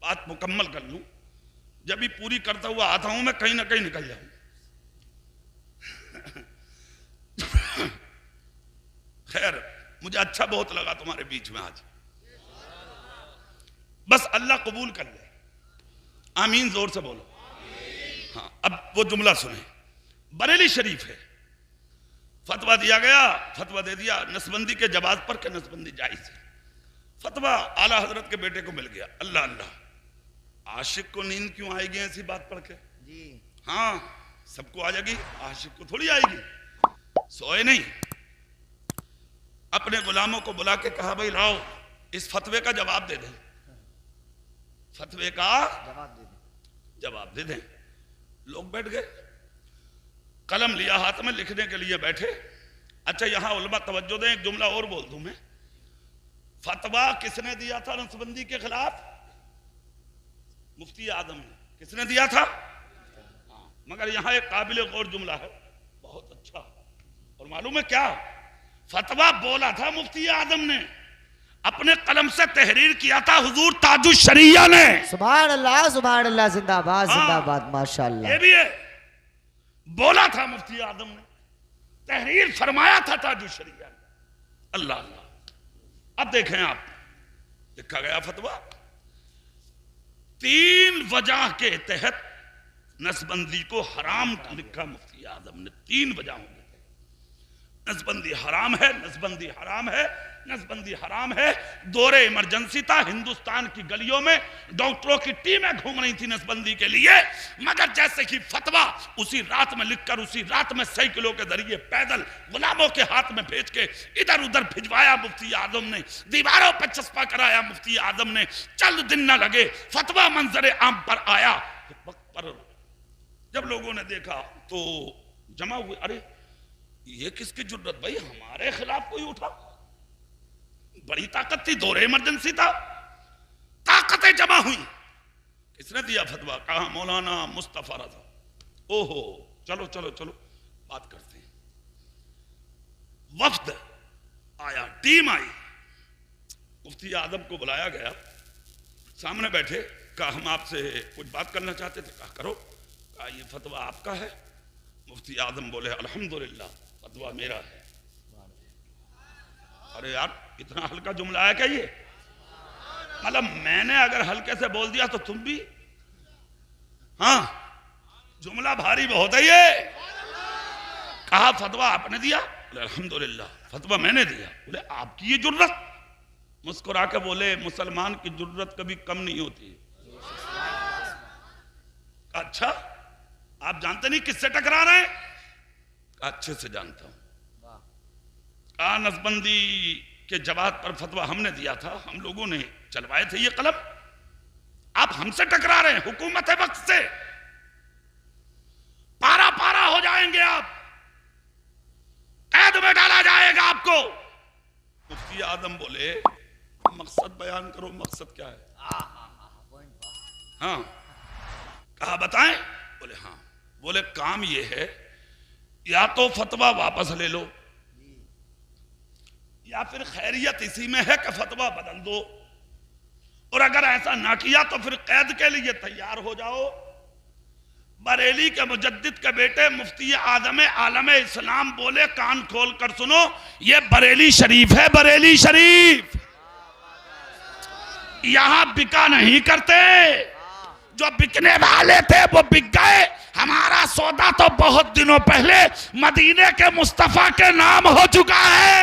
[SPEAKER 1] بات مکمل کر لوں, جب بھی پوری کرتا ہوا آتا ہوں میں کہیں نہ کہیں نکل جاؤں. خیر مجھے اچھا بہت لگا تمہارے بیچ میں آج, بس اللہ قبول کر لے. آمین زور سے بولو. ہاں اب وہ جملہ سنیں, بریلی شریف ہے, فتویٰ دیا گیا, فتویٰ دے دیا نسبندی کے جواز پر کہ نسبندی جائز ہے. فتویٰ اعلیٰ حضرت کے بیٹے کو مل گیا. اللہ اللہ, عاشق کو نیند کیوں آئے گی ایسی بات پڑھ کے؟ ہاں سب کو آ جائے گی, عاشق کو تھوڑی آئے گی. سوئے نہیں, اپنے غلاموں کو بلا کے کہا بھائی لاؤ اس فتوے کا جواب دے دیں, فتوے کا جواب دے دیں. لوگ بیٹھ گئے, قلم لیا ہاتھ میں, لکھنے کے لیے بیٹھے. اچھا یہاں علماء توجہ دیں, ایک جملہ اور بول دوں میں. فتویٰ کس نے دیا تھا نسبندی کے خلاف؟ مفتی اعظم نے. کس نے دیا تھا؟ مگر یہاں ایک قابل غور جملہ ہے بہت اچھا, اور معلوم ہے کیا؟ فتویٰ بولا تھا مفتی اعظم نے, اپنے قلم سے تحریر کیا تھا حضور تاج الشریعہ نے.
[SPEAKER 2] سبحان اللہ زندہ باد ماشاءاللہ.
[SPEAKER 1] یہ بھی ہے, بولا تھا مفتی اعظم نے, تحریر فرمایا تھا تاج الشریعہ نے. اللہ اللہ. اب دیکھیں آپ, لکھا گیا فتویٰ 3 وجہ کے تحت نسبندی کو حرام لکھا مفتی اعظم نے. 3 وجہوں کے تحت نسبندی حرام ہے, نسبندی حرام ہے, نسبندی حرام ہے. دور ایمرجنسی تھا, ہندوستان کی گلیوں میں ڈاکٹروں کی ٹیمیں گھوم رہی تھی نسبندی کے لیے, مگر جیسے کہ فتویٰ اسی رات میں لکھ کر اسی رات میں سائیکلوں کے ذریعے پیدل غلاموں کے ہاتھ میں بھیج کے ادھر ادھر بھجوایا مفتی اعظم نے, دیواروں پر چسپا کرایا مفتی اعظم نے. چند دن نہ لگے فتویٰ منظر عام پر آیا. وقت پر جب لوگوں نے دیکھا تو جمع ہوئے, ارے یہ کس کی جرت بھائی, ہمارے خلاف کوئی اٹھا. بڑی طاقت تھی, دور ایمرجنسی تھا, طاقتیں جمع ہوئی. کس نے دیا فتویٰ؟ کہا مولانا مصطفیٰ رضا. اوہو چلو چلو چلو بات کرتے ہیں. وفد آیا, ٹیم آئی, مفتی اعظم کو بلایا گیا, سامنے بیٹھے. کہا ہم آپ سے کچھ بات کرنا چاہتے تھے. کہا کرو. کہا یہ فتویٰ آپ کا ہے؟ مفتی اعظم بولے الحمدللہ فتویٰ میرا ہے. ارے یار اتنا ہلکا جملہ ہے کیا یہ؟ مطلب میں نے اگر ہلکے سے بول دیا تو تم بھی؟ ہاں جملہ بھاری بہت ہے یہ. کہا فتویٰ آپ نے دیا؟ بولے الحمدللہ فتویٰ میں نے دیا. بولے آپ کی یہ جرت؟ مسکرا کے بولے مسلمان کی جرت کبھی کم نہیں ہوتی. اچھا آپ جانتے نہیں کس سے ٹکرا رہے ہیں؟ اچھے سے جانتا ہوں. کہا نسبندی کے جواز پر فتویٰ ہم نے دیا تھا, ہم لوگوں نے چلوائے تھے یہ قلم, آپ ہم سے ٹکرا رہے ہیں. حکومت وقت سے پارا پارا ہو جائیں گے آپ, قید میں ڈالا جائے گا آپ کو. مفتی اعظم بولے مقصد بیان کرو, مقصد کیا ہے؟ ہاں. کہا بتائیں؟ بولے ہاں. بولے کام یہ ہے یا تو فتویٰ واپس لے لو, یا پھر خیریت اسی میں ہے کہ فتویٰ بدل دو, اور اگر ایسا نہ کیا تو پھر قید کے لیے تیار ہو جاؤ. بریلی کے مجدد کے بیٹے مفتی اعظم عالم اسلام بولے، کان کھول کر سنو، یہ بریلی شریف ہے، بریلی شریف. یہاں بکا نہیں کرتے، جو بکنے والے تھے وہ بک گئے. ہمارا سودا تو بہت دنوں پہلے مدینے کے مصطفیٰ کے نام ہو چکا ہے،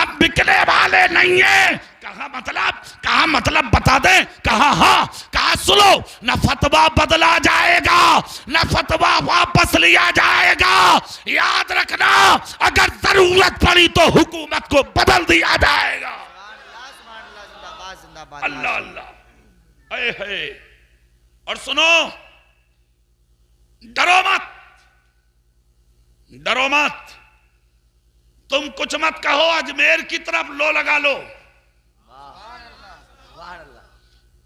[SPEAKER 1] اب بکنے والے نہیں ہیں. کہا مطلب بتا دیں، کہا سنو، نہ فتویٰ بدلا جائے گا نہ فتویٰ واپس لیا جائے گا. یاد رکھنا، اگر ضرورت پڑی تو حکومت کو بدل دیا جائے گا. اللہ اللہ، اے ہے. اور سنو، ڈرو مت، تم کچھ مت کہو، اجمیر کی طرف لو لگا لو،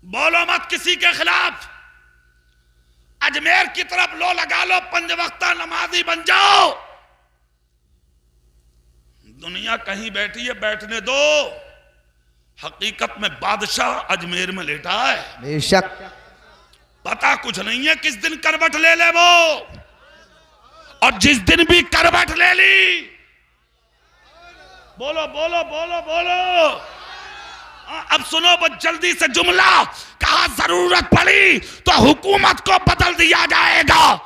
[SPEAKER 1] بولو مت کسی کے خلاف. اجمیر کی طرف لو لگا لو، 5 وقتہ نمازی بن جاؤ. دنیا کہیں بیٹھی ہے، بیٹھنے دو. حقیقت میں بادشاہ اجمیر میں لیٹا ہے،
[SPEAKER 2] بے شک.
[SPEAKER 1] پتا کچھ نہیں ہے کس دن کروٹ لے لے وہ، اور جس دن بھی کروٹ لے لی، بولو بولو بولو بولو. اب سنو وہ جلدی سے جملہ، کہا ضرورت پڑی تو حکومت کو بدل دیا جائے گا.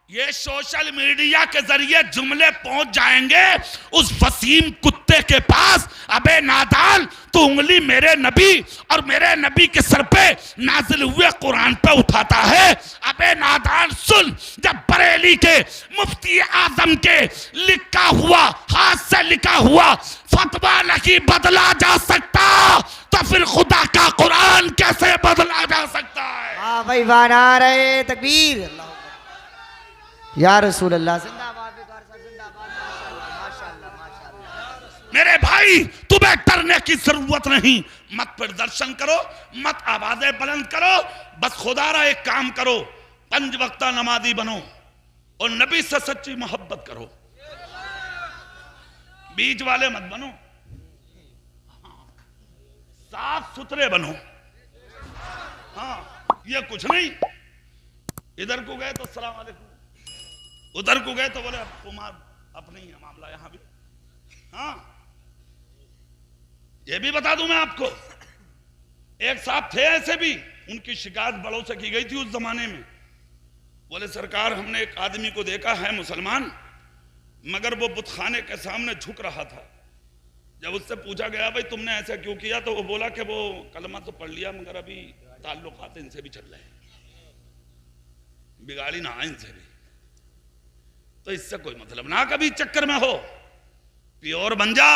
[SPEAKER 1] یہ سوشل میڈیا کے ذریعے جملے پہنچ جائیں گے اس وسیم کتے کے پاس. ابے نادان، تو انگلی میرے نبی اور میرے نبی کے سر پہ نازل ہوئے قرآن پہ اٹھاتا ہے. ابے نادان سن، جب بریلی کے مفتی اعظم کے لکھا ہوا، ہاتھ سے لکھا ہوا فتویٰ نہیں بدلا جا سکتا تو پھر خدا کا قرآن کیسے بدلا جا سکتا ہے؟
[SPEAKER 2] ہاں بھائی، وانا رہے تکبیر. اللہ یا رسول اللہ، زندہ باد.
[SPEAKER 1] میرے بھائی، تمہیں ڈرنے کی ضرورت نہیں. مت پھر درشن کرو، مت آوازیں بلند کرو، بس خدا را ایک کام کرو، 5 وقتہ نمازی بنو اور نبی سے سچی محبت کرو. بیچ والے مت بنو، صاف ستھرے بنو. ہاں، یہ کچھ نہیں. ادھر کو گئے تو السلام علیکم، ادھر کو گئے تو بولے اپنے ہی معاملہ یہاں بھی. ہاں، یہ بھی بتا دوں میں آپ کو، ایک صاحب تھے ایسے بھی، ان کی شکایت بڑوں سے کی گئی تھی اس زمانے میں. بولے سرکار، ہم نے ایک آدمی کو دیکھا ہے مسلمان، مگر وہ بت خانے کے سامنے جھک رہا تھا. جب اس سے پوچھا گیا بھائی تم نے ایسا کیوں کیا، تو وہ بولا کہ وہ کلمہ تو پڑھ لیا مگر ابھی تعلقات ان سے بھی چل رہے ہیں، بگاڑی نہ ان سے بھی. تو اس سے کوئی مطلب نہ کبھی چکر میں ہو، پیور بن جا.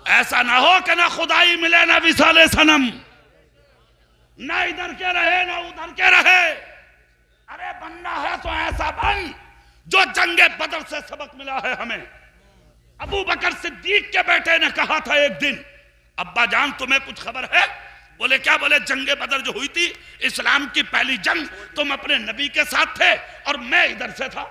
[SPEAKER 1] ایسا نہ ہو کہ نہ خدائی ملے نہ وصال صنم، نہ ادھر کے رہے نہ ادھر کے رہے. ارے بننا ہے تو ایسا بن جو جنگ بدر سے سبق ملا ہے ہمیں. ابو بکر صدیق کے بیٹے نے کہا تھا ایک دن، ابا جان تمہیں کچھ خبر ہے؟ بولے کیا؟ بولے جنگ بدر جو ہوئی تھی، اسلام کی پہلی جنگ، تم اپنے نبی کے ساتھ تھے اور میں ادھر سے تھا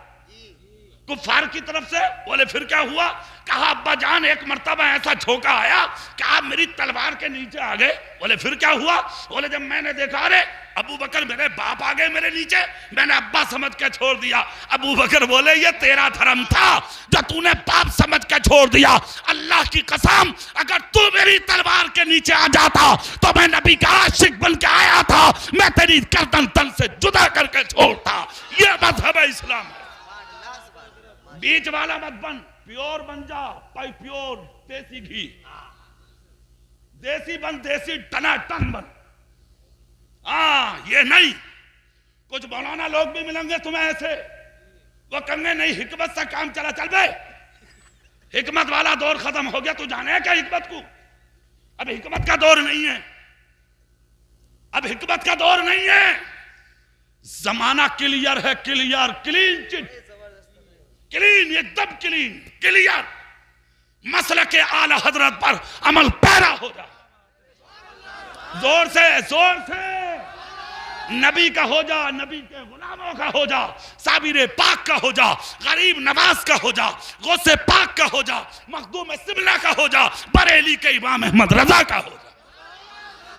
[SPEAKER 1] کفار کی طرف سے. بولے پھر کیا ہوا؟ کہا ابا جان ایک مرتبہ ایسا جھوکا آیا کہ آپ میری تلوار کے نیچے آ گئے. بولے پھر کیا ہوا؟ بولے جب میں نے دیکھا ارے ابو بکر میرے باپ آ گئے میرے نیچے، میں نے ابا سمجھ کے چھوڑ دیا. ابو بکر بولے یہ تیرا دھرم تھا جو تو نے باپ سمجھ کے چھوڑ دیا. اللہ کی قسم اگر تو میری تلوار کے نیچے آ جاتا تو میں نبی کا عاشق بن کے آیا تھا، میں تیری گردن تن سے جدا کر کے چھوڑتا. یہ مذہب ہے اسلام. بیچ والا مت بن، پیور بن جا. پائی پیور دیسی گھی، دیسی بن، دیسی ٹنا ٹن بن. یہ نہیں. کچھ مولانا لوگ بھی ملیں گے تمہیں ایسے، وہ کہیں گے نہیں حکمت سے کام چلا. چل بے، حکمت والا دور ختم ہو گیا. تو جانے ہے کیا حکمت کو؟ اب حکمت کا دور نہیں ہے، اب حکمت کا دور نہیں ہے. زمانہ کلیئر ہے، کلیئر، کلین چٹ، کلین، ایک دم کلین، کلیئر. مسلک اعلی حضرت پر عمل پیرا ہو جا. زور سے، زور سے. نبی کا ہو جا، نبی کے غلاموں کا ہو جا، صابر پاک کا ہو جا، غریب نواز کا ہو جا، غوث پاک کا ہو جا، مخدوم سبلہ کا ہو جا، بریلی کے امام احمد رضا کا ہو جا.